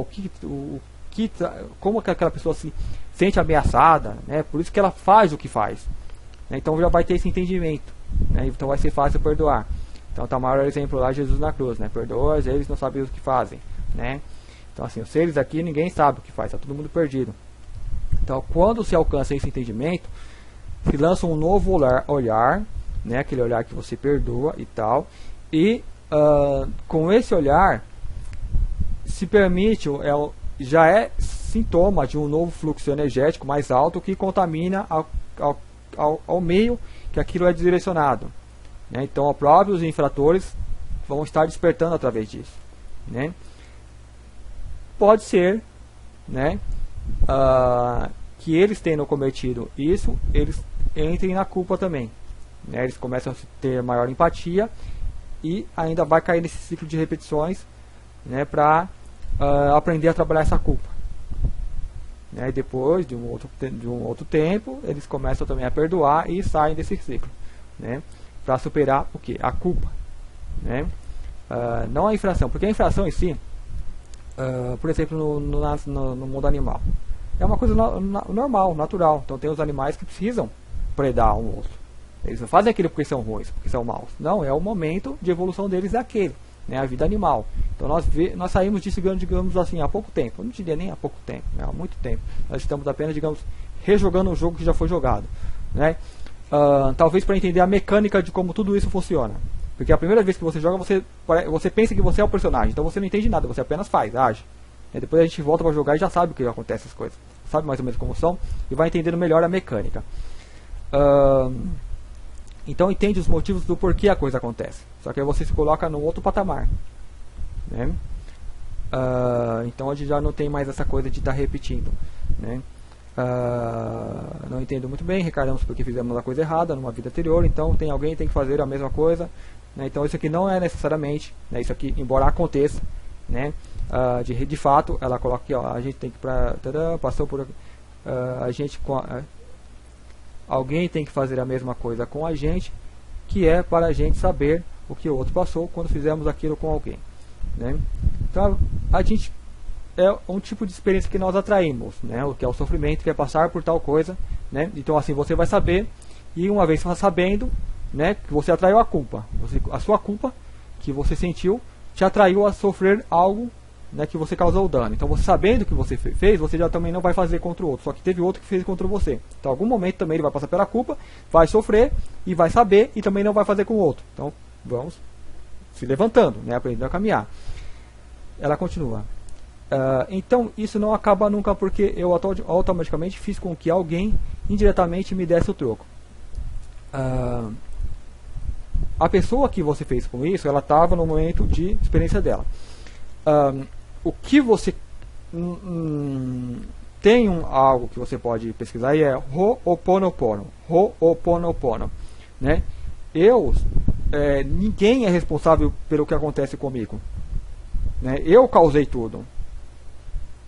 Como que aquela pessoa se sente ameaçada, né? Por isso que ela faz o que faz, né? Então já vai ter esse entendimento, né? Então vai ser fácil perdoar. Então tá o maior exemplo lá, Jesus na cruz, né? Perdoa, eles não sabem o que fazem, né? Então assim, os seres aqui ninguém sabe o que faz, tá todo mundo perdido. Então quando se alcança esse entendimento, se lança um novo olhar, né? Aquele olhar que você perdoa e tal, e com esse olhar se permite, já é sintoma de um novo fluxo energético mais alto que contamina ao meio que aquilo é direcionado, né? Então os próprios infratores vão estar despertando através disso, né? Pode ser, né, que eles tenham cometido isso, eles entrem na culpa também, né? Eles começam a ter maior empatia e ainda vai cair nesse ciclo de repetições, né, para aprender a trabalhar essa culpa, né? E depois de um outro tempo eles começam também a perdoar e saem desse ciclo, né, para superar o que? A culpa, né? Não a infração, porque a infração em si, por exemplo no mundo animal, é uma coisa normal, natural. Então tem os animais que precisam predar um outro. Eles não fazem aquilo porque são ruins, porque são maus. Não, é o momento de evolução deles daquele, né? A vida animal. Então nós saímos disso, digamos assim, há pouco tempo. Eu não diria nem há pouco tempo, né? Há muito tempo. Nós estamos apenas, digamos, rejogando um jogo que já foi jogado, né? Talvez para entender a mecânica de como tudo isso funciona. Porque a primeira vez que você joga, você pensa que você é o personagem. Então você não entende nada, você apenas faz, age. E depois a gente volta para jogar e já sabe o que acontece as coisas. Sabe mais ou menos como são e vai entendendo melhor a mecânica. Então entende os motivos do porquê a coisa acontece. Só que aí você se coloca num outro patamar, né? Então a gente já não tem mais essa coisa de estar repetindo, né? Não entendo muito bem, recordamos porque fizemos a coisa errada numa vida anterior. Então alguém que tem que fazer a mesma coisa, né? Então isso aqui não é necessariamente, né? Isso aqui, embora aconteça, né? De fato, ela coloca aqui, ó, a gente tem que passou por a gente alguém tem que fazer a mesma coisa com a gente, que é para a gente saber o que o outro passou quando fizemos aquilo com alguém, né? Então a gente é um tipo de experiência que nós atraímos, né? O que é o sofrimento, que é passar por tal coisa, né? Então assim você vai saber, e uma vez sabendo, né, que você atraiu a culpa, a sua culpa que você sentiu te atraiu a sofrer algo, né, que você causou dano. Então você sabendo que você fez, você já também não vai fazer contra o outro, só que teve outro que fez contra você. Então em algum momento também ele vai passar pela culpa, vai sofrer e vai saber e também não vai fazer com o outro. Então vamos se levantando, né, aprendendo a caminhar. Ela continua. Então isso não acaba nunca, porque eu automaticamente fiz com que alguém indiretamente me desse o troco. A pessoa que você fez com isso, ela estava no momento de experiência dela. O que você tem algo que você pode pesquisar, e é Ho'oponopono. Ho'oponopono, né? Ninguém é responsável pelo que acontece comigo, né? Eu causei tudo,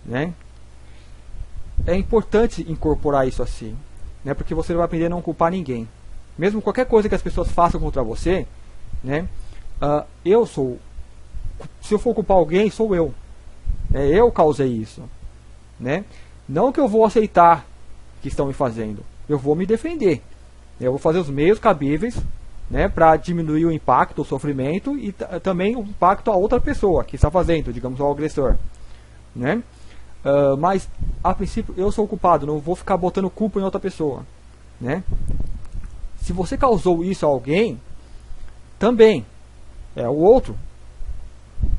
né? É importante incorporar isso assim, né? Porque você vai aprender a não culpar ninguém, mesmo qualquer coisa que as pessoas façam contra você, né, se eu for culpar alguém, sou eu. Eu causei isso, né? Não que eu vou aceitar que estão me fazendo, eu vou me defender. Eu vou fazer os meios cabíveis, né, para diminuir o impacto, o sofrimento e também o impacto a outra pessoa que está fazendo, digamos, ao agressor, né? Mas a princípio eu sou o culpado, não vou ficar botando culpa em outra pessoa, né? Se você causou isso a alguém, também é o outro,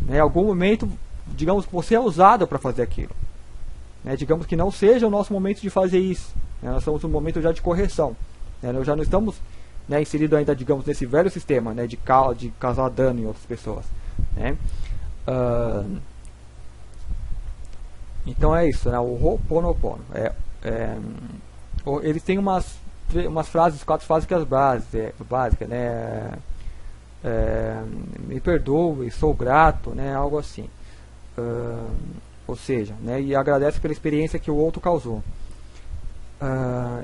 né? Em algum momento, digamos que você é usado para fazer aquilo, né? Digamos que não seja o nosso momento de fazer isso, né? Nós estamos no momento já de correção, né? Nós já não estamos, né, inserido ainda, digamos, nesse velho sistema, né, de causar dano em outras pessoas, né? Então é isso, né? O Ho'oponopono. Eles têm umas frases, 4 frases que as básicas, né? Me perdoe, sou grato, né? Algo assim. Ou seja, né? E agradece pela experiência que o outro causou.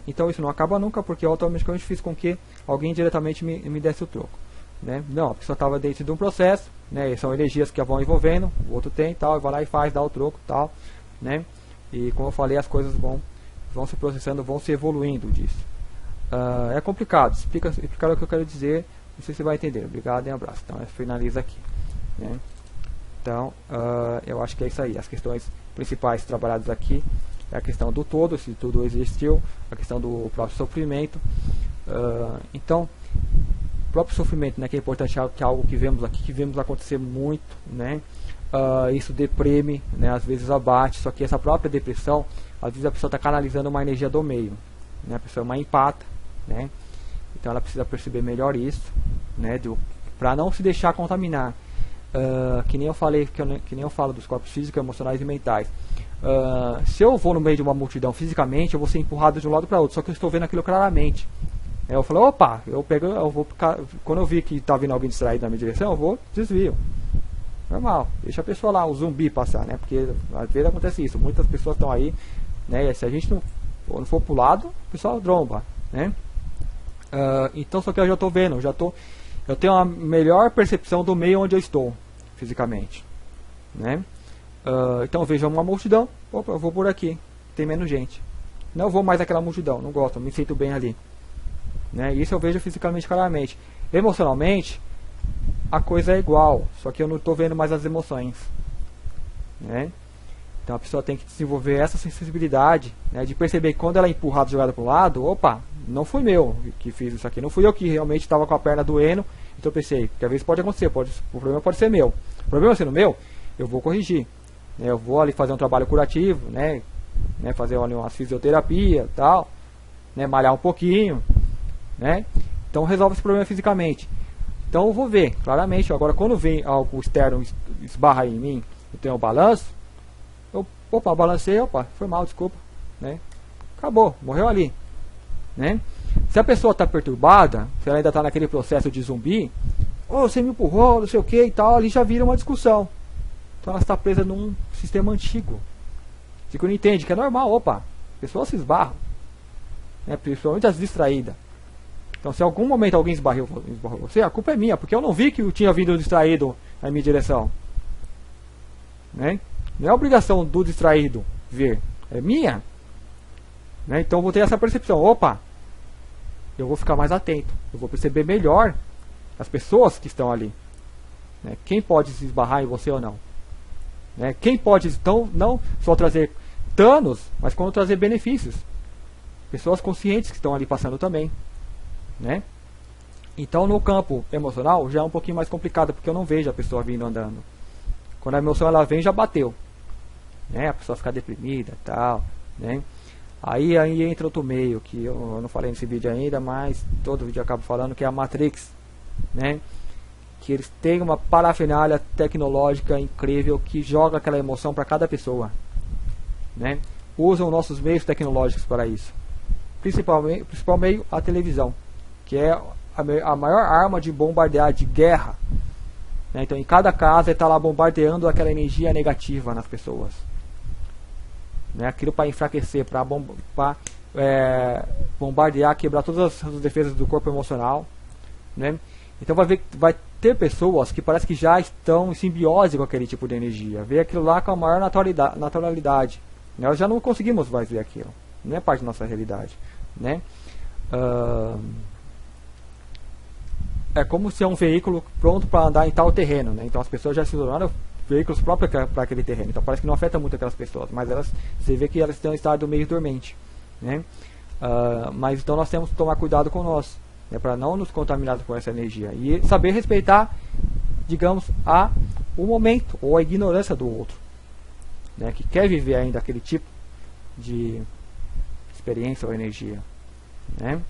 Então isso não acaba nunca, porque automaticamente fiz com que alguém diretamente me desse o troco, né? Não, a pessoa estava dentro de um processo, né? São energias que a vão envolvendo, o outro tem, tal, vai lá e faz, dá o troco, tal, né? E como eu falei, as coisas vão se processando, vão se evoluindo disso. É complicado, explicar o que eu quero dizer, não sei se você vai entender. Obrigado e um abraço. Então finaliza aqui, né? Então eu acho que é isso aí. As questões principais trabalhadas aqui é a questão do todo, se tudo existiu, a questão do próprio sofrimento. Então, o próprio sofrimento, né, que é importante, que é algo que vemos aqui, que vemos acontecer muito, né? Isso deprime, né, às vezes abate, só que essa própria depressão, às vezes a pessoa está canalizando uma energia do meio, né? A pessoa é uma empata, né? Então ela precisa perceber melhor isso, né, para não se deixar contaminar. Que nem eu falei, que nem eu falo dos corpos físicos, emocionais e mentais. Se eu vou no meio de uma multidão fisicamente, eu vou ser empurrado de um lado para outro, só que eu estou vendo aquilo claramente. Eu falo, opa, quando eu vi que está vindo alguém distraído na minha direção, eu vou, desvio. Normal, deixa a pessoa lá, o zumbi passar, né? Porque às vezes acontece isso, muitas pessoas estão aí, né? E se a gente não for pro lado, o pessoal dromba, né? Então só que eu já estou vendo, eu tenho uma melhor percepção do meio onde eu estou fisicamente, né? Então eu vejo uma multidão, opa, eu vou por aqui, tem menos gente, não vou mais aquela multidão, não gosto, me sinto bem ali, né? Isso eu vejo fisicamente claramente. Emocionalmente a coisa é igual, só que eu não estou vendo mais as emoções, né? Então a pessoa tem que desenvolver essa sensibilidade, né, de perceber que quando ela é empurrada, jogada para o lado, opa, não fui eu que fiz isso aqui, não fui eu que realmente estava com a perna doendo, então eu pensei, que às vezes pode acontecer, o problema pode ser meu. O problema sendo meu, eu vou corrigir, né, eu vou ali fazer um trabalho curativo, né, fazer ali uma fisioterapia, tal, né, malhar um pouquinho, né, então resolve esse problema fisicamente. Então eu vou ver, claramente, agora quando vem algo externo, esbarra em mim, eu tenho um balanço, opa, balancei, opa, foi mal, desculpa, né, acabou, morreu ali, né. Se a pessoa está perturbada, se ela ainda está naquele processo de zumbi, você me empurrou, não sei o que e tal, ali já vira uma discussão. Então ela está presa num sistema antigo. Se não entende que é normal, opa, pessoas se esbarram, né, principalmente as distraídas. Então se em algum momento alguém esbarrou você, a culpa é minha, porque eu não vi que eu tinha vindo distraído na minha direção, né? Não é obrigação do distraído ver, é minha, né? Então eu vou ter essa percepção, opa, eu vou ficar mais atento, eu vou perceber melhor as pessoas que estão ali, né? Quem pode se esbarrar em você ou não, né? Quem pode então não só trazer danos, mas como trazer benefícios, pessoas conscientes que estão ali passando também, né? Então no campo emocional já é um pouquinho mais complicado, porque eu não vejo a pessoa vindo andando. Quando a emoção ela vem, já bateu, né? A pessoa fica deprimida e tal, né? Aí entra outro meio, que eu não falei nesse vídeo ainda, mas todo vídeo eu acabo falando, que é a Matrix, né? Que eles têm uma parafernália tecnológica incrível que joga aquela emoção para cada pessoa, né? Usam nossos meios tecnológicos para isso. Principal meio, a televisão, que é a maior arma de bombardear, de guerra, né? Então em cada casa está lá bombardeando aquela energia negativa nas pessoas, né? Aquilo para enfraquecer, para bombardear, quebrar todas as defesas do corpo emocional, né? Então vai ter pessoas que parece que já estão em simbiose com aquele tipo de energia, vê aquilo lá com a maior naturalidade. Nós já não conseguimos mais ver aquilo, não é parte da nossa realidade, né? É como se é um veículo pronto para andar em tal terreno, né? Então as pessoas já se tornaram veículos próprios para aquele terreno, então parece que não afeta muito aquelas pessoas, mas você vê que elas estão em estado meio dormente, né? Mas então nós temos que tomar cuidado com nós, né, para não nos contaminarmos com essa energia e saber respeitar, digamos, o momento ou a ignorância do outro, né, que quer viver ainda aquele tipo de experiência ou energia, né?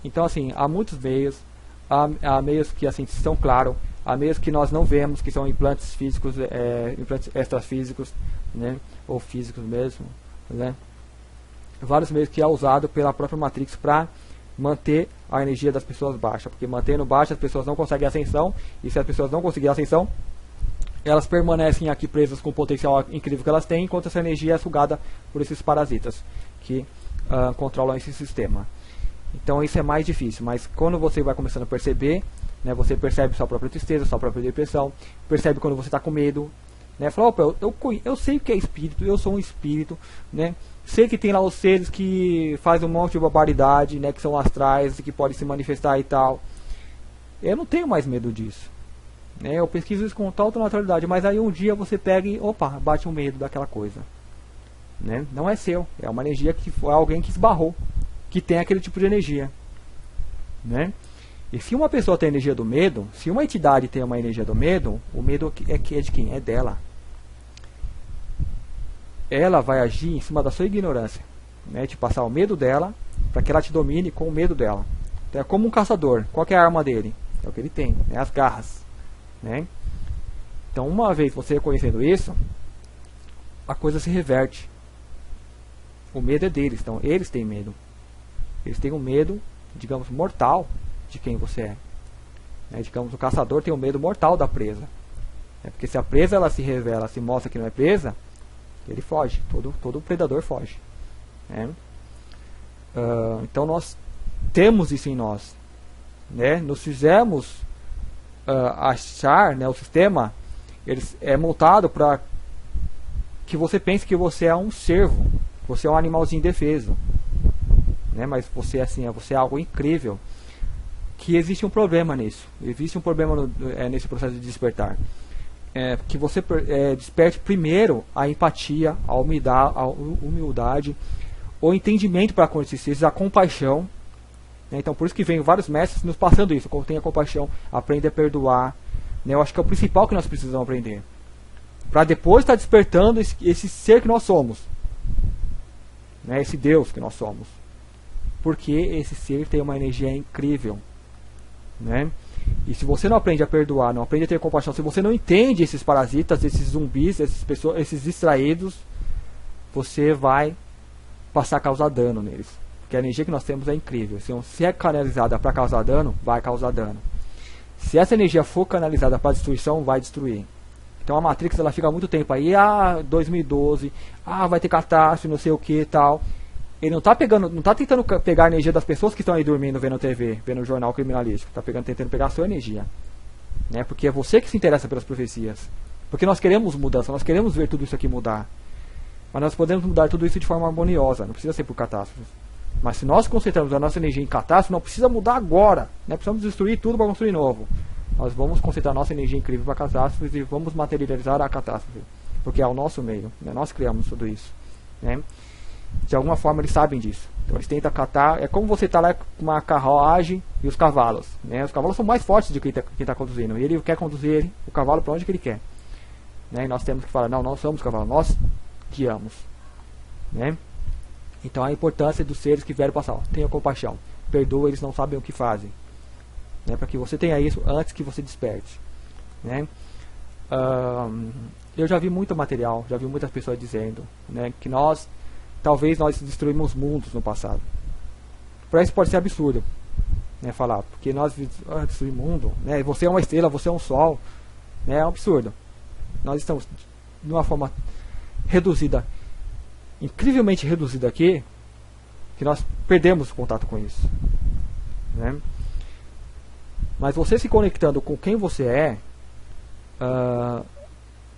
Então assim, há muitos meios, há meios que assim são claros, há meios que nós não vemos, que são implantes físicos, implantes extrafísicos, né, ou físicos mesmo, né? Vários meios que é usado pela própria Matrix para manter a energia das pessoas baixa, porque mantendo baixa as pessoas não conseguem ascensão, e se as pessoas não conseguirem ascensão, elas permanecem aqui presas com o potencial incrível que elas têm, enquanto essa energia é sugada por esses parasitas que controlam esse sistema. Então isso é mais difícil, mas quando você vai começando a perceber, né, você percebe sua própria tristeza, sua própria depressão, percebe quando você está com medo, né, fala, opa, eu sei o que é espírito, eu sou um espírito, né, sei que tem lá os seres que fazem um monte de barbaridade, né, que são astrais, que podem se manifestar e tal. Eu não tenho mais medo disso, né, eu pesquiso isso com total naturalidade, mas aí um dia você pega e, opa, bate um medo daquela coisa, né, não é seu, é uma energia que foi alguém que esbarrou, que tem aquele tipo de energia, né. E se uma pessoa tem energia do medo, se uma entidade tem uma energia do medo, o medo é de quem? É dela. Ela vai agir em cima da sua ignorância, né? De passar o medo dela para que ela te domine com o medo dela. Então é como um caçador. Qual que é a arma dele? É o que ele tem, né? As garras, né? Então uma vez você reconhecendo isso, a coisa se reverte. O medo é deles, então eles têm medo. Eles têm um medo, digamos, mortal de quem você é, né? Digamos, o caçador tem um medo mortal da presa, né? Porque se a presa ela se revela, se mostra que não é presa, ele foge, todo predador foge, né? Então nós temos isso em nós, né? Nos fizemos achar, né, o sistema é montado para que você pense que você é um servo, você é um animalzinho indefeso, né? Mas você assim, você é algo incrível. Que existe um problema nisso, existe um problema nesse processo de despertar, que você desperte primeiro a empatia, a humildade, o entendimento para com esses seres, a compaixão, né? Então por isso que vem vários mestres nos passando isso, tenha compaixão, aprenda a perdoar, né? Eu acho que é o principal que nós precisamos aprender, para depois estar despertando esse ser que nós somos, né? Esse Deus que nós somos, porque esse ser tem uma energia incrível, né? E se você não aprende a perdoar, não aprende a ter compaixão, se você não entende esses parasitas, esses zumbis, esses distraídos, você vai passar a causar dano neles, porque a energia que nós temos é incrível. Se é canalizada para causar dano, vai causar dano. Se essa energia for canalizada para destruição, vai destruir. Então a Matrix ela fica muito tempo aí, 2012, vai ter catástrofe, não sei o que e tal. Ele não está tentando pegar a energia das pessoas que estão aí dormindo, vendo TV, vendo o jornal criminalístico. Está tentando pegar a sua energia, né? Porque é você que se interessa pelas profecias. Porque nós queremos mudança, nós queremos ver tudo isso aqui mudar. Mas nós podemos mudar tudo isso de forma harmoniosa, não precisa ser por catástrofes. Mas se nós concentrarmos a nossa energia em catástrofe, não precisa mudar agora, né? Precisamos destruir tudo para construir novo. Nós vamos concentrar a nossa energia incrível para catástrofes e vamos materializar a catástrofe. Porque é o nosso meio, né? Nós criamos tudo isso, né? De alguma forma eles sabem disso. Então eles tentam catar. É como você está lá com uma carruagem e os cavalos, né? Os cavalos são mais fortes do que quem está conduzindo. E ele quer conduzir o cavalo para onde que ele quer, né? E nós temos que falar, não, nós somos cavalos, nós guiamos, né? Então a importância dos seres que vieram passar, tenha compaixão, perdoa, eles não sabem o que fazem, né? Para que você tenha isso antes que você desperte, né? Eu já vi muito material, já vi muitas pessoas dizendo, né, que talvez nós destruímos mundos no passado. Para isso pode ser absurdo, né, falar, porque nós destruímos o mundo, né, você é uma estrela, você é um sol, né, é um absurdo. Nós estamos de uma forma reduzida incrivelmente reduzido aqui, que nós perdemos o contato com isso, né? Mas você se conectando com quem você é,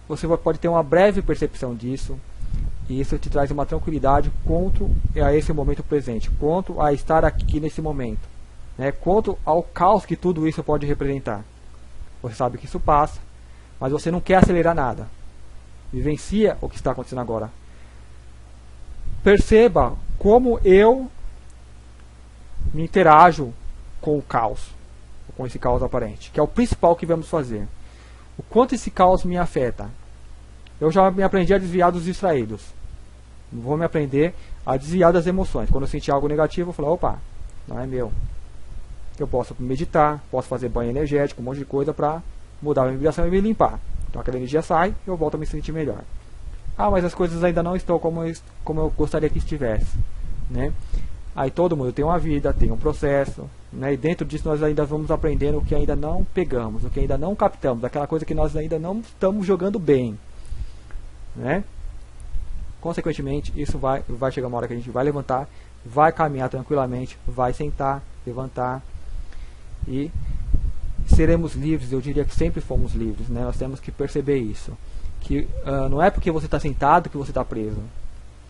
você pode ter uma breve percepção disso, e isso te traz uma tranquilidade quanto a esse momento presente, quanto a estar aqui nesse momento, né? Quanto ao caos que tudo isso pode representar. Você sabe que isso passa, mas você não quer acelerar nada. Vivencia o que está acontecendo agora. Perceba como eu me interajo com o caos, com esse caos aparente, que é o principal que vamos fazer. O quanto esse caos me afeta. Eu já me aprendi a desviar dos distraídos. Vou me aprender a desviar das emoções. Quando eu sentir algo negativo, eu falo, opa, não é meu. Eu posso meditar, posso fazer banho energético, um monte de coisa para mudar a vibração e me limpar. Então aquela energia sai e eu volto a me sentir melhor. Ah, mas as coisas ainda não estão como eu gostaria que estivesse, né? Aí todo mundo tem uma vida, tem um processo, né? E dentro disso nós ainda vamos aprendendo o que ainda não pegamos, o que ainda não captamos, aquela coisa que nós ainda não estamos jogando bem, né? Consequentemente, isso vai chegar uma hora que a gente vai levantar, vai caminhar tranquilamente, vai sentar, levantar e seremos livres. Eu diria que sempre fomos livres, né? Nós temos que perceber isso, que não é porque você está sentado que você está preso,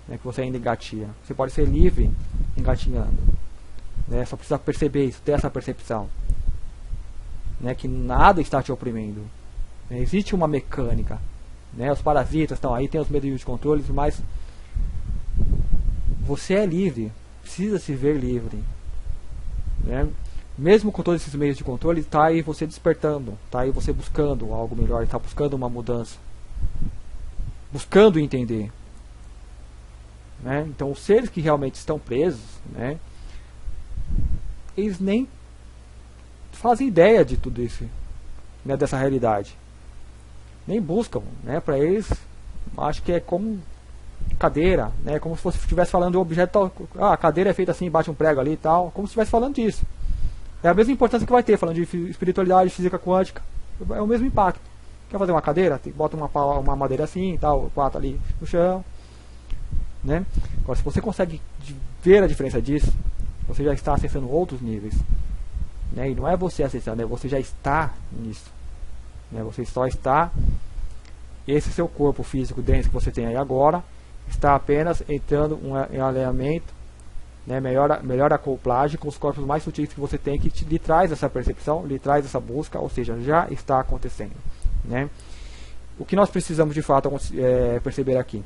né? Que você ainda engatinha. Você pode ser livre engatinhando, né? Só precisa perceber isso, ter essa percepção, né? Que nada está te oprimindo, né? Existe uma mecânica, né? Os parasitas estão aí, tem os meios de controle, mas você é livre, precisa se ver livre, né? Mesmo com todos esses meios de controle, está aí você despertando, está aí você buscando algo melhor, está buscando uma mudança, buscando entender, né? Então os seres que realmente estão presos, né, eles nem fazem ideia de tudo isso, né, dessa realidade, nem buscam, né? Para eles, acho que é como cadeira, né? Como se você estivesse falando de um objeto, a cadeira é feita assim, bate um prego ali e tal, como se estivesse falando disso. É a mesma importância que vai ter, falando de espiritualidade, física quântica, é o mesmo impacto. Quer fazer uma cadeira? Bota uma madeira assim e tal, 4 ali no chão, né? Agora, se você consegue ver a diferença disso, você já está acessando outros níveis, né? E não é você acessando, é você já está nisso, né? Você só está, esse seu corpo físico denso que você tem aí agora, está apenas entrando em alinhamento, né? Melhor acoplagem com os corpos mais sutis que você tem, que lhe traz essa percepção, lhe traz essa busca, ou seja, já está acontecendo, né? O que nós precisamos de fato perceber aqui,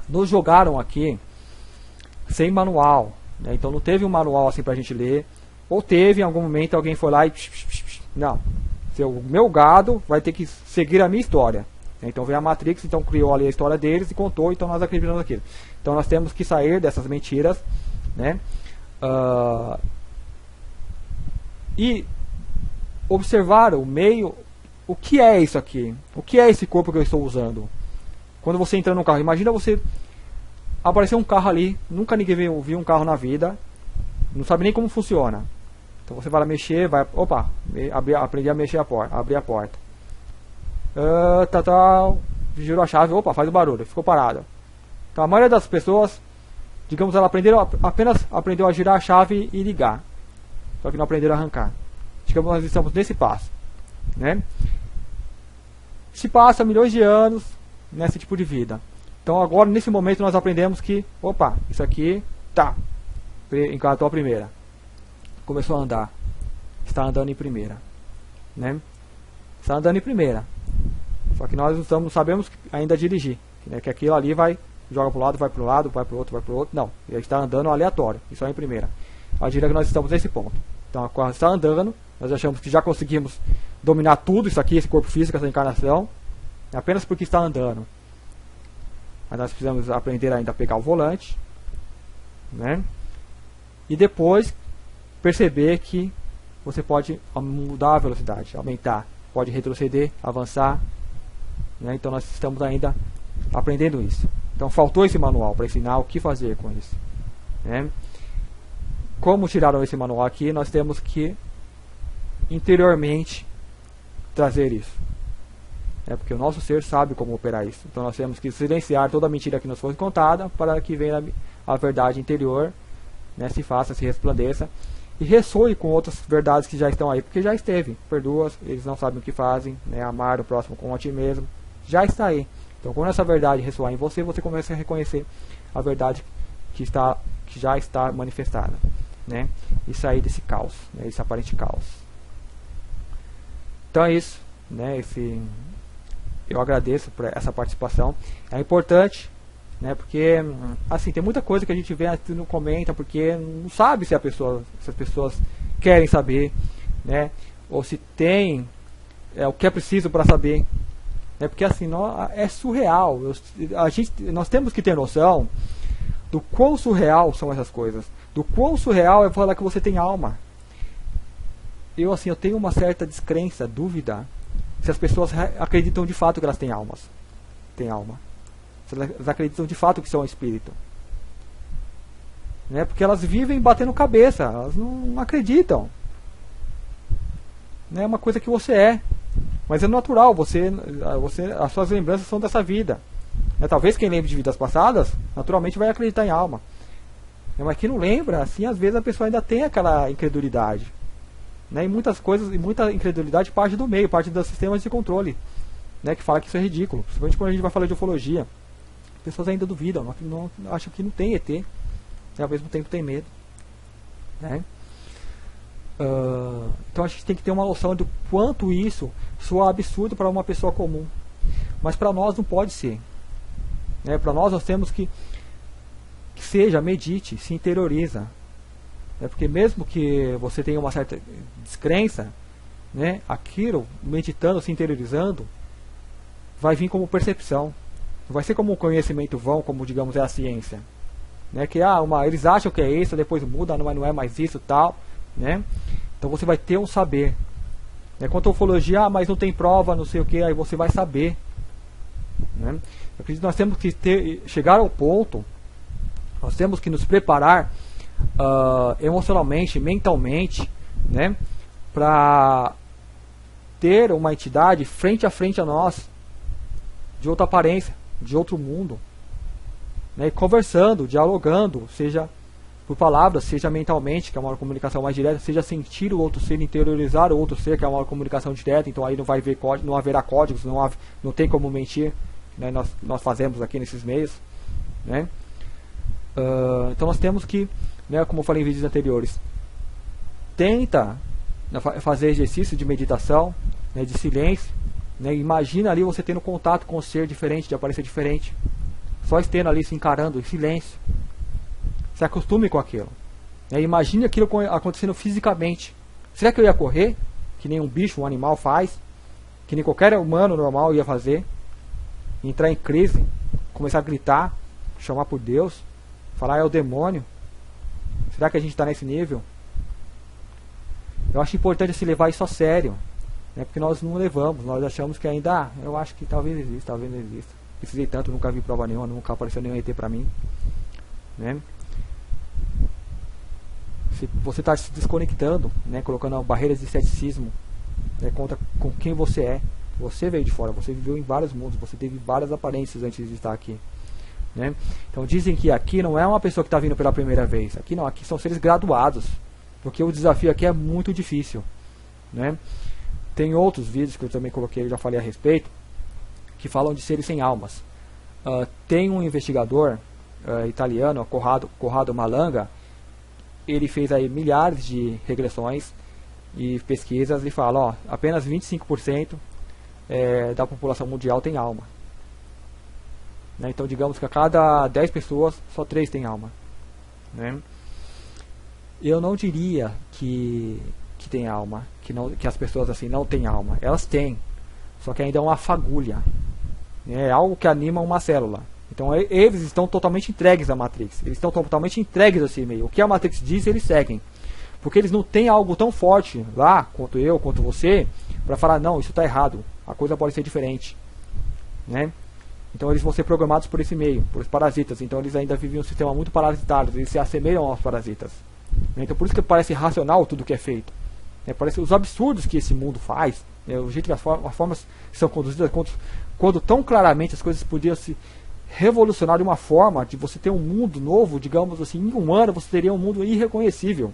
nos jogaram aqui sem manual, né? Então não teve um manual assim pra gente ler, ou teve em algum momento alguém foi lá e não, o meu gado vai ter que seguir a minha história. Então veio a Matrix, então criou ali a história deles e contou, então nós acreditamos naquilo. Então nós temos que sair dessas mentiras, né? E observar o meio, o que é isso aqui? O que é esse corpo que eu estou usando? Quando você entra no carro, imagina você aparecer um carro ali, nunca ninguém viu um carro na vida, não sabe nem como funciona. Então você vai lá mexer, opa, aprender a mexer abrir a porta. Girou a chave, opa, faz o barulho, ficou parado. Então a maioria das pessoas, digamos, ela apenas aprendeu a girar a chave e ligar, só que não aprenderam a arrancar. Digamos, nós estamos nesse passo, né? Se passa milhões de anos nesse tipo de vida. Então agora, nesse momento, nós aprendemos que, opa, isso aqui, tá, encartou a primeira, começou a andar, está andando em primeira, né? Está andando em primeira. Só que nós não sabemos ainda dirigir, né? Que aquilo ali joga para o lado, vai para o lado, vai para o outro, não. Ele está andando aleatório, isso é em primeira. A diria que nós estamos nesse ponto. Então, quando está andando, nós achamos que já conseguimos dominar tudo isso aqui, esse corpo físico, essa encarnação, apenas porque está andando. Mas nós precisamos aprender ainda a pegar o volante, né? E depois perceber que você pode mudar a velocidade, aumentar, pode retroceder, avançar, né? Então nós estamos ainda aprendendo isso. Então faltou esse manual para ensinar o que fazer com isso, né? Como tiraram esse manual aqui, nós temos que interiormente trazer isso, Porque o nosso ser sabe como operar isso. Então nós temos que silenciar toda a mentira que nos foi contada, para que venha a verdade interior, né, se faça, se resplandeça, e ressoe com outras verdades que já estão aí, porque já esteve. Perdoa, eles não sabem o que fazem, né, amar o próximo como a ti mesmo, já está aí. Então quando essa verdade ressoar em você, você começa a reconhecer a verdade que já está manifestada, né, e sair desse caos, né, esse aparente caos. Então é isso, né, eu agradeço por essa participação. É importante, né, porque assim, tem muita coisa que a gente vê, não comenta, porque não sabe se as pessoas querem saber, né, ou se tem o que é preciso para saber, né, porque assim, é surreal. Nós temos que ter noção do quão surreal são essas coisas, do quão surreal é falar que você tem alma. Eu tenho uma certa descrença, dúvida, se as pessoas acreditam de fato que elas têm alma. Se elas acreditam de fato que são espírito. Né? Porque elas vivem batendo cabeça, elas não acreditam. É uma coisa que você é. Mas é natural, as suas lembranças são dessa vida. Talvez quem lembre de vidas passadas, naturalmente vai acreditar em alma. Mas quem não lembra, assim, às vezes a pessoa ainda tem aquela incredulidade. E muitas coisas, e muita incredulidade parte do meio, parte dos sistemas de controle, né, que fala que isso é ridículo. Principalmente quando a gente vai falar de ufologia, as pessoas ainda duvidam, não acham que não tem ET, e ao mesmo tempo tem medo, né? Então a gente tem que ter uma noção do quanto isso soa absurdo para uma pessoa comum, mas para nós não pode ser, né? Para nós temos que seja, medite, se interioriza. Porque mesmo que você tenha uma certa descrença, né, aquilo, meditando, se interiorizando, vai vir como percepção. Não vai ser como um conhecimento vão, como digamos é a ciência. Né, que eles acham que é isso, depois muda, não é mais isso, tal. Né? Então você vai ter um saber. Quanto à ufologia, mas não tem prova, não sei o que, aí você vai saber. Né? Eu acredito que nós temos que chegar ao ponto, nós temos que nos preparar emocionalmente, mentalmente, né, para ter uma entidade frente a frente a nós, de outra aparência, de outro mundo, né, conversando, dialogando, seja por palavras, seja mentalmente, que é uma comunicação mais direta, seja sentir o outro ser, interiorizar o outro ser, que é uma comunicação direta. Então aí não vai haver código, não haverá códigos, não tem como mentir, né, nós fazemos aqui nesses meios, né. Então nós temos que, né, como eu falei em vídeos anteriores, tenta fazer exercício de meditação, né, de silêncio, né, imagina ali você tendo contato com um ser diferente, de aparência diferente, só estando ali se encarando em silêncio, se acostume com aquilo, né, imagine aquilo acontecendo fisicamente. Será que eu ia correr, que nem um bicho, um animal faz, que nem qualquer humano normal ia fazer, entrar em crise, começar a gritar, chamar por Deus, falar é o demônio? Será que a gente está nesse nível? Eu acho importante se levar isso a sério, né? Porque nós não levamos, nós achamos que ainda, eu acho que talvez exista, talvez não exista. Precisei tanto, nunca vi prova nenhuma, nunca apareceu nenhum ET pra mim, né? Se você está se desconectando, né, colocando barreiras de ceticismo, né, contra com quem você é. Você veio de fora, você viveu em vários mundos, você teve várias aparências antes de estar aqui. Né? Então dizem que aqui não é uma pessoa que está vindo pela primeira vez. Aqui não, aqui são seres graduados. Porque o desafio aqui é muito difícil. Né? Tem outros vídeos que eu também coloquei, eu já falei a respeito, que falam de seres sem almas. Tem um investigador italiano, Corrado Malanga, ele fez aí milhares de regressões e pesquisas e fala, apenas 25% da população mundial tem alma. Né? Então digamos que a cada 10 pessoas, só 3 têm alma. Né? Eu não diria que tem alma, que as pessoas assim não têm alma. Elas têm, só que ainda é uma fagulha. É algo que anima uma célula. Então eles estão totalmente entregues à Matrix. Eles estão totalmente entregues a esse meio. O que a Matrix diz, eles seguem. Porque eles não têm algo tão forte lá, quanto eu, quanto você, para falar, não, isso está errado. A coisa pode ser diferente. Né? Então eles vão ser programados por esse meio, por os parasitas. Então eles ainda vivem um sistema muito parasitado. Eles se assemelham aos parasitas. Então por isso que parece racional tudo que é feito. Parece os absurdos que esse mundo faz. O jeito que as formas são conduzidas, quando tão claramente as coisas podiam se revolucionar de uma forma de você ter um mundo novo, digamos assim, em um ano você teria um mundo irreconhecível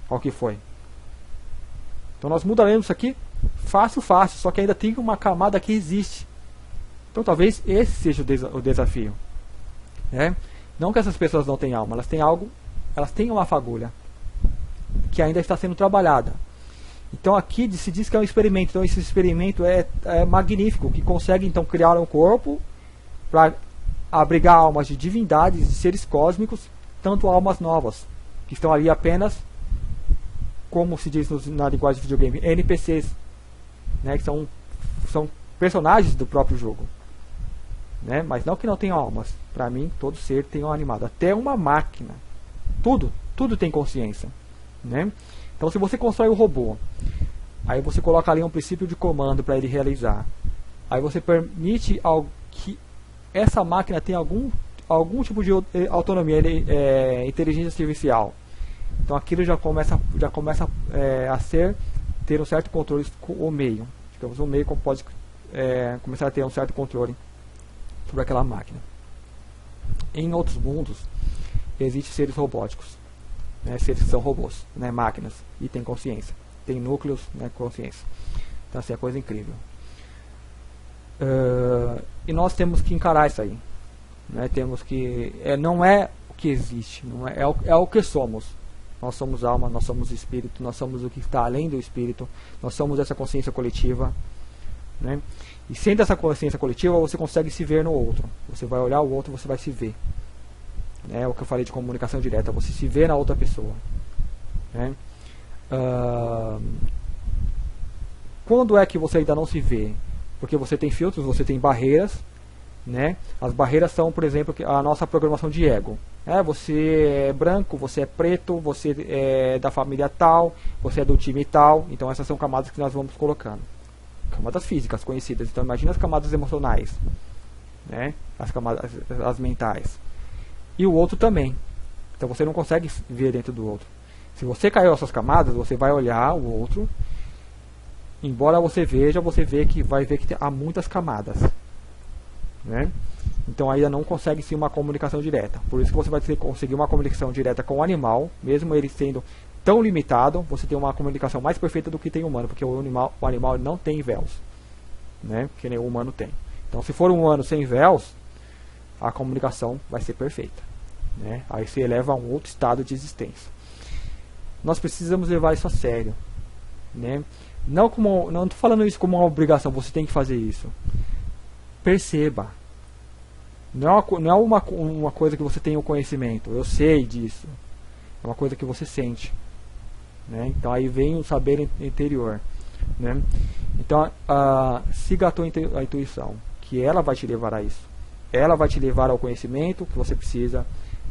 ao que foi. Então nós mudaremos isso aqui fácil, só que ainda tem uma camada que existe. Então talvez esse seja o desafio. Né? Não que essas pessoas não tenham alma, elas têm algo, elas têm uma fagulha que ainda está sendo trabalhada. Então aqui se diz que é um experimento. Então esse experimento é magnífico, que consegue então criar um corpo para abrigar almas de divindades, de seres cósmicos, tanto almas novas, que estão ali apenas, como se diz na linguagem de videogame, NPCs, né, que são personagens do próprio jogo. Né, mas não que não tenham almas. Para mim, todo ser tem uma animada. Até uma máquina. Tudo tem consciência. Né? Então se você constrói o robô, aí você coloca ali um princípio de comando para ele realizar. Aí você permite que essa máquina tenha algum tipo de autonomia, inteligência artificial. Então aquilo já começa a ter um certo controle com o meio. Digamos, o meio pode começar a ter um certo controle sobre aquela máquina. Em outros mundos existem seres robóticos, né, seres que são robôs, né, máquinas, e tem consciência, tem núcleos, né, consciência. Então assim, é coisa incrível. E nós temos que encarar isso aí, né, temos que não é o que existe, não é o que somos. Nós somos alma, nós somos espírito, nós somos o que está além do espírito, nós somos essa consciência coletiva, né? E sendo essa consciência coletiva, você consegue se ver no outro. Você vai olhar o outro, você vai se ver. É o que eu falei de comunicação direta, você se vê na outra pessoa. Né? Quando é que você ainda não se vê? Porque você tem filtros, você tem barreiras. Né? As barreiras são, por exemplo, a nossa programação de ego. Você é branco, você é preto, você é da família tal, você é do time tal. Então essas são camadas que nós vamos colocando. Camadas físicas conhecidas. Então imagina as camadas emocionais, né? As camadas, as mentais. E o outro também. Então você não consegue ver dentro do outro. Se você caiu essas camadas, você vai olhar o outro. Embora você veja, você vai ver que há muitas camadas, né? Então ainda não consegue sim uma comunicação direta. Por isso que você vai conseguir uma comunicação direta com o animal, mesmo ele sendo tão limitado, você tem uma comunicação mais perfeita do que tem o humano, porque o animal não tem véus, né? Que nem o humano tem. Então se for um humano sem véus, a comunicação vai ser perfeita, né? Aí se eleva a um outro estado de existência. Nós precisamos levar isso a sério, né? Não estou falando isso como uma obrigação, você tem que fazer isso. Perceba. Não é uma coisa que você tem o conhecimento, eu sei disso. É uma coisa que você sente, né? Então aí vem o saber interior, né? Então siga a intuição, que ela vai te levar a isso. Ela vai te levar ao conhecimento que você precisa,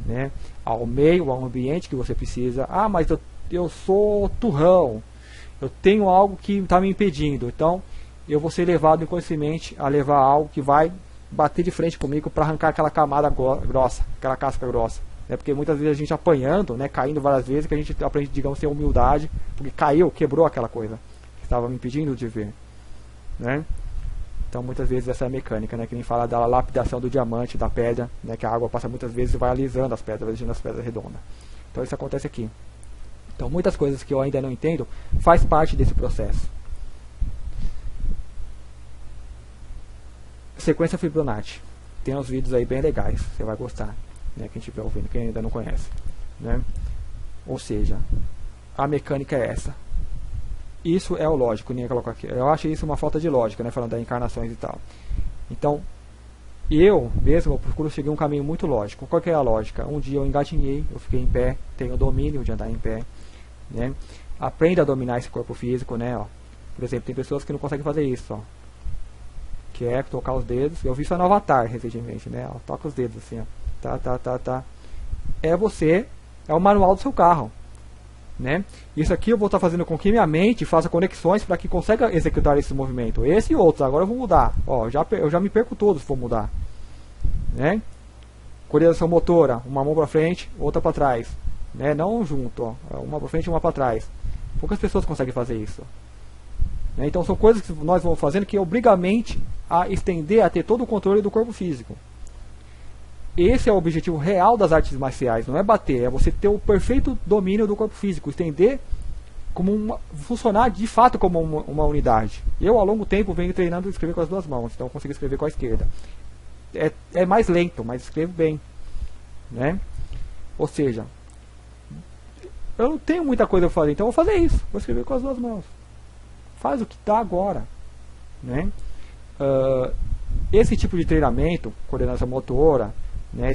né? Ao meio, ao ambiente que você precisa. Ah, mas eu sou turrão, eu tenho algo que está me impedindo. Então eu vou ser levado inconscientemente a levar algo que vai bater de frente comigo para arrancar aquela camada grossa, aquela casca grossa. Porque muitas vezes a gente apanhando, né, caindo várias vezes, que a gente aprende, digamos, ter humildade, porque caiu, quebrou aquela coisa que estava me impedindo de ver, né? Então muitas vezes essa é a mecânica, né, que nem fala da lapidação do diamante, da pedra, né, que a água passa muitas vezes e vai alisando as pedras, vai deixando as pedras redondas. Então isso acontece aqui. Então muitas coisas que eu ainda não entendo faz parte desse processo. Sequência Fibonacci. Tem uns vídeos aí bem legais, você vai gostar, né, quem estiver ouvindo, quem ainda não conhece, né? Ou seja, a mecânica é essa. Isso é o lógico, nem colocar aqui. Eu acho isso uma falta de lógica, né, falando das encarnações e tal. Então, eu mesmo procuro seguir um caminho muito lógico. Qual que é a lógica? Um dia eu engatinhei, eu fiquei em pé, tenho domínio de andar em pé, né? Aprenda a dominar esse corpo físico, né? Ó. Por exemplo, tem pessoas que não conseguem fazer isso, ó. Que é tocar os dedos. Eu vi isso no Avatar recentemente, né? Ó, toca os dedos assim, ó. Tá. É o manual do seu carro, né? Isso aqui eu vou estar fazendo com que minha mente faça conexões para que consiga executar esse movimento. Esse e outros. Agora eu vou mudar. Ó, eu já me perco todos se for mudar, né? Coordenação motora, uma mão para frente, outra para trás, né? Não junto, ó. Uma para frente e uma para trás. Poucas pessoas conseguem fazer isso, né? Então são coisas que nós vamos fazendo que obriga a mente a estender, a ter todo o controle do corpo físico. Esse é o objetivo real das artes marciais, não é bater, é você ter o perfeito domínio do corpo físico, estender como funcionar de fato como uma unidade. Eu, ao longo do tempo, venho treinando a escrever com as duas mãos, então eu consigo escrever com a esquerda. É mais lento, mas escrevo bem, né? Ou seja, eu não tenho muita coisa para fazer, então eu vou fazer isso, vou escrever com as duas mãos. Faz o que está agora, né? Esse tipo de treinamento, coordenação motora, né,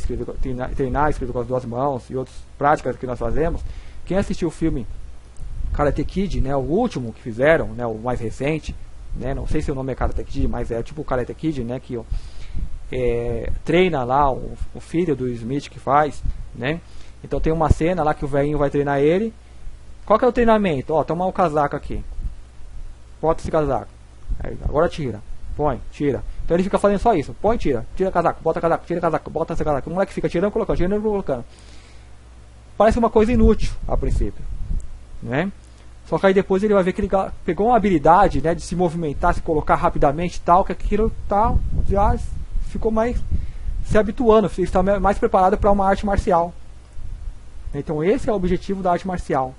treinar, escrever com as duas mãos e outras práticas que nós fazemos. Quem assistiu o filme Karate Kid, né, o último que fizeram, né, o mais recente, né, não sei se o nome é Karate Kid, mas é tipo o Karate Kid, né, que treina lá o filho do Smith que faz, né? Então tem uma cena lá que o velhinho vai treinar ele. Qual que é o treinamento? Ó, toma um casaco aqui, bota esse casaco, aí, agora tira, põe, tira. Então ele fica fazendo só isso, põe, tira casaco, bota casaco, bota esse casaco. O moleque fica tirando, colocando. Parece uma coisa inútil a princípio, né? Só que aí depois ele vai ver que ele pegou uma habilidade, né, de se movimentar, se colocar rapidamente e tal, que aquilo tá, já ficou mais se habituando, está mais preparado para uma arte marcial. Então esse é o objetivo da arte marcial.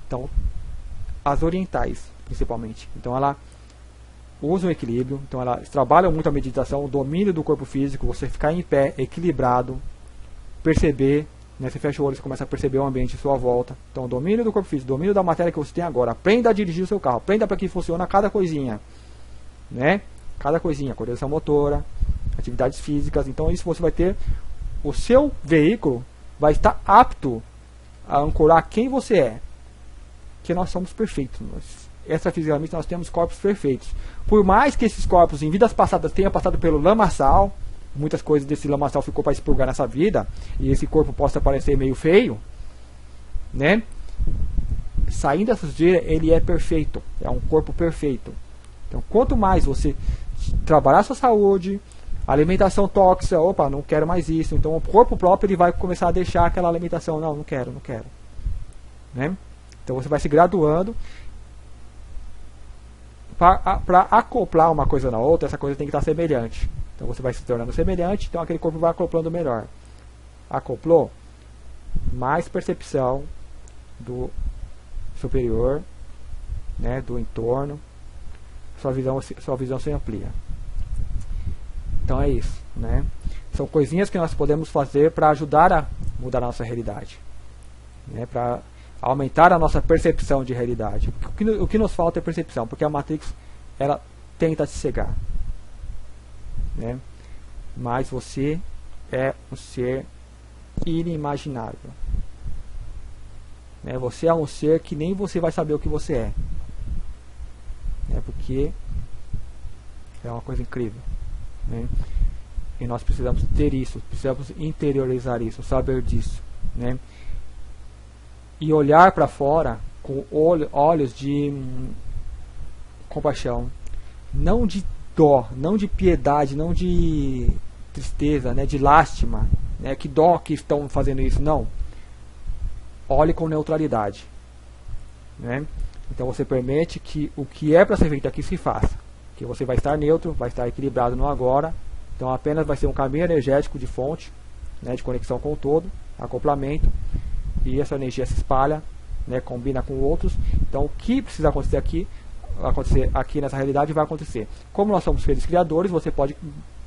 Então, as orientais, principalmente. Então ela usa o equilíbrio, então elas trabalham muito a meditação, o domínio do corpo físico, você ficar em pé, equilibrado, perceber, né, você fecha o olho e começa a perceber o ambiente à sua volta. Então, domínio do corpo físico, domínio da matéria que você tem agora, aprenda a dirigir o seu carro, aprenda para que funciona cada coisinha, né? Cada coisinha, coordenação motora, atividades físicas. Então, isso você vai ter, o seu veículo vai estar apto a ancorar quem você é, que nós somos perfeitos. Extrafisicamente nós temos corpos perfeitos. Por mais que esses corpos em vidas passadas tenham passado pelo lamaçal, muitas coisas desse lamaçal ficou para expurgar nessa vida, e esse corpo possa parecer meio feio, né? Saindo dessa sujeira, ele é perfeito, é um corpo perfeito. Então, quanto mais você trabalhar a sua saúde, alimentação tóxica, opa, não quero mais isso, então o corpo próprio ele vai começar a deixar aquela alimentação, não quero, né? Então você vai se graduando. Para acoplar uma coisa na outra, essa coisa tem que estar semelhante. Então você vai se tornando semelhante, então aquele corpo vai acoplando melhor. Acoplou, mais percepção do superior, né, do entorno, sua visão se amplia. Então é isso, né? São coisinhas que nós podemos fazer para ajudar a mudar a nossa realidade, né, para aumentar a nossa percepção de realidade. O que nos falta é percepção, porque a Matrix ela tenta te cegar, né? Mas você é um ser inimaginável, né? Você é um ser que nem você vai saber o que você é, né? Porque é uma coisa incrível, né? E nós precisamos ter isso, precisamos interiorizar isso, saber disso, né? E olhar para fora com olhos de compaixão, não de dó, não de piedade, não de tristeza, né, de lástima, né, que dó que estão fazendo isso, não. Olhe com neutralidade, né? Então você permite que o que é para ser feito aqui se faça, que você vai estar neutro, vai estar equilibrado no agora. Então apenas vai ser um caminho energético de fonte, né, de conexão com o todo, acoplamento. E essa energia se espalha, né, combina com outros. Então o que precisa acontecer aqui nessa realidade vai acontecer. Como nós somos seres criadores, você pode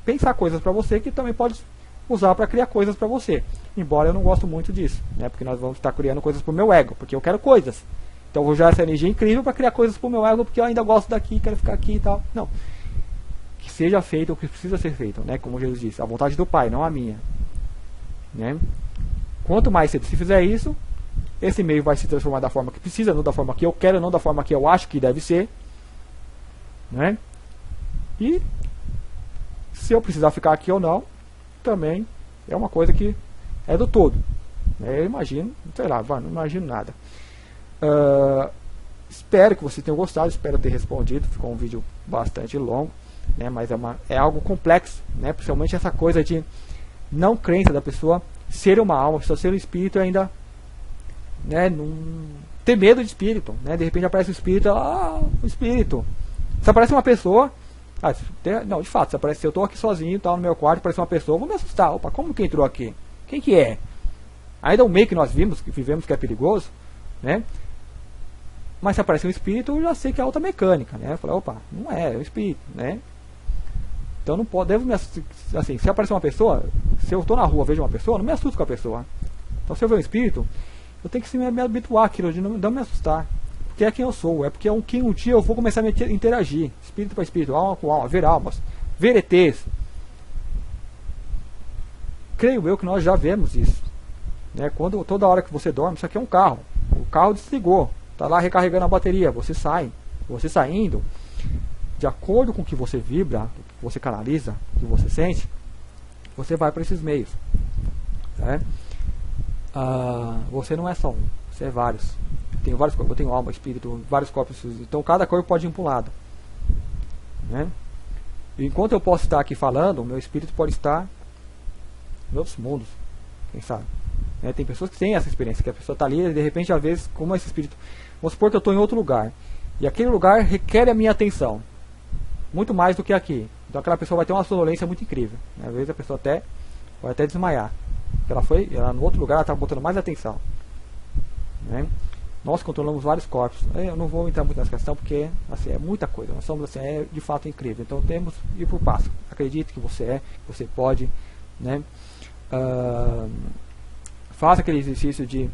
pensar coisas para você que também pode usar para criar coisas para você. Embora eu não gosto muito disso, né, porque nós vamos estar criando coisas para o meu ego, porque eu quero coisas. Então eu vou usar essa energia incrível para criar coisas para o meu ego, porque eu ainda gosto daqui, quero ficar aqui e tal. Não. Que seja feito o que precisa ser feito, né, como Jesus disse, a vontade do Pai, não a minha, né? Quanto mais cedo se fizer isso, esse meio vai se transformar da forma que precisa, não da forma que eu quero, não da forma que eu acho que deve ser, né? E se eu precisar ficar aqui ou não, também é uma coisa que é do todo, né? Eu imagino, sei lá, não imagino nada. Espero que vocês tenham gostado, espero ter respondido. Ficou um vídeo bastante longo, né? Mas é algo complexo, né? Principalmente essa coisa de não crença da pessoa ser uma alma, só ser um espírito ainda, né, ter medo de espírito, né? De repente aparece o espírito, o espírito, Se aparece uma pessoa, não, de fato, se eu estou aqui sozinho, tá no meu quarto, aparece uma pessoa, eu vou me assustar. Opa, como que entrou aqui? Quem que é? Ainda o meio que nós vivemos que é perigoso, né? Mas se aparece um espírito, eu já sei que é alta mecânica, né? Eu falei, opa, não é um espírito, né? Então não devo me assustar, assim, se aparecer uma pessoa, se eu estou na rua, vejo uma pessoa, não me assusto com a pessoa. Então se eu ver um espírito, eu tenho que me habituar àquilo, de não me assustar. Porque é quem eu sou, é porque um dia eu vou começar a me interagir, espírito para espírito, alma com alma, ver almas, ver ETs. Creio eu que nós já vemos isso, né? Quando toda hora que você dorme, isso aqui é um carro, o carro desligou, está lá recarregando a bateria, você saindo, de acordo com o que você vibra, o que você canaliza, o que você sente, você vai para esses meios, né? Você não é só um, você é vários. Eu tenho vários corpos, eu tenho alma, espírito, vários corpos, então cada corpo pode ir para um lado, né? E enquanto eu posso estar aqui falando, o meu espírito pode estar em outros mundos, quem sabe, né? Tem pessoas que têm essa experiência, que a pessoa está ali e de repente às vezes, como esse espírito, vamos supor que eu estou em outro lugar, e aquele lugar requer a minha atenção, muito mais do que aqui, então aquela pessoa vai ter uma sonolência muito incrível, né? Às vezes a pessoa pode até desmaiar, ela no outro lugar ela está botando mais atenção, né? Nós controlamos vários corpos. Eu não vou entrar muito nessa questão porque assim, é muita coisa. Nós somos assim, é de fato incrível. Então temos que ir por passo. Acredite que você você pode, né? Faça aquele exercício de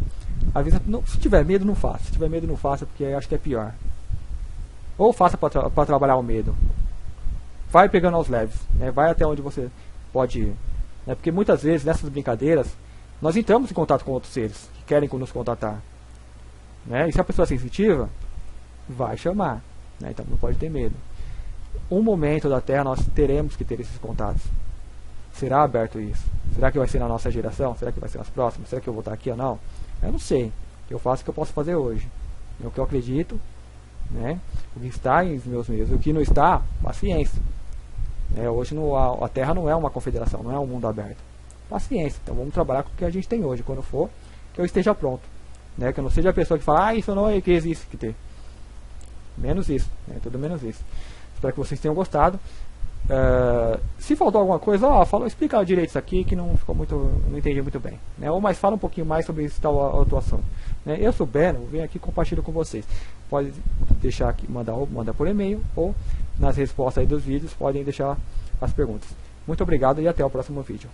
se tiver medo, não faça. Se tiver medo, não faça, porque acho que é pior. Ou faça para trabalhar o medo. Vai pegando aos leves, né? Vai até onde você pode ir, né? Porque muitas vezes nessas brincadeiras nós entramos em contato com outros seres que querem nos contatar, né? E se a pessoa é sensitiva, vai chamar, né? Então não pode ter medo. Um momento da Terra nós teremos que ter esses contatos. Será aberto isso? Será que vai ser na nossa geração? Será que vai ser nas próximas? Será que eu vou estar aqui ou não? Eu não sei. Eu faço o que eu posso fazer hoje. É o que eu acredito, né? O que está em meus meios. O que não está, paciência. Hoje a Terra não é uma confederação, não é um mundo aberto. Paciência. Então vamos trabalhar com o que a gente tem hoje. Quando for, que eu esteja pronto. Né? Que eu não seja a pessoa que fala, isso não é que existe que ter. Menos isso, né? Tudo menos isso. Espero que vocês tenham gostado. Se faltou alguma coisa, explica direito isso aqui que não ficou muito, não entendi muito bem, né? Ou mais fala um pouquinho mais sobre esse tal atuação, né? Eu sou Beno, venho aqui e compartilho com vocês. Pode deixar aqui, manda por e-mail ou nas respostas aí dos vídeos podem deixar as perguntas. Muito obrigado e até o próximo vídeo.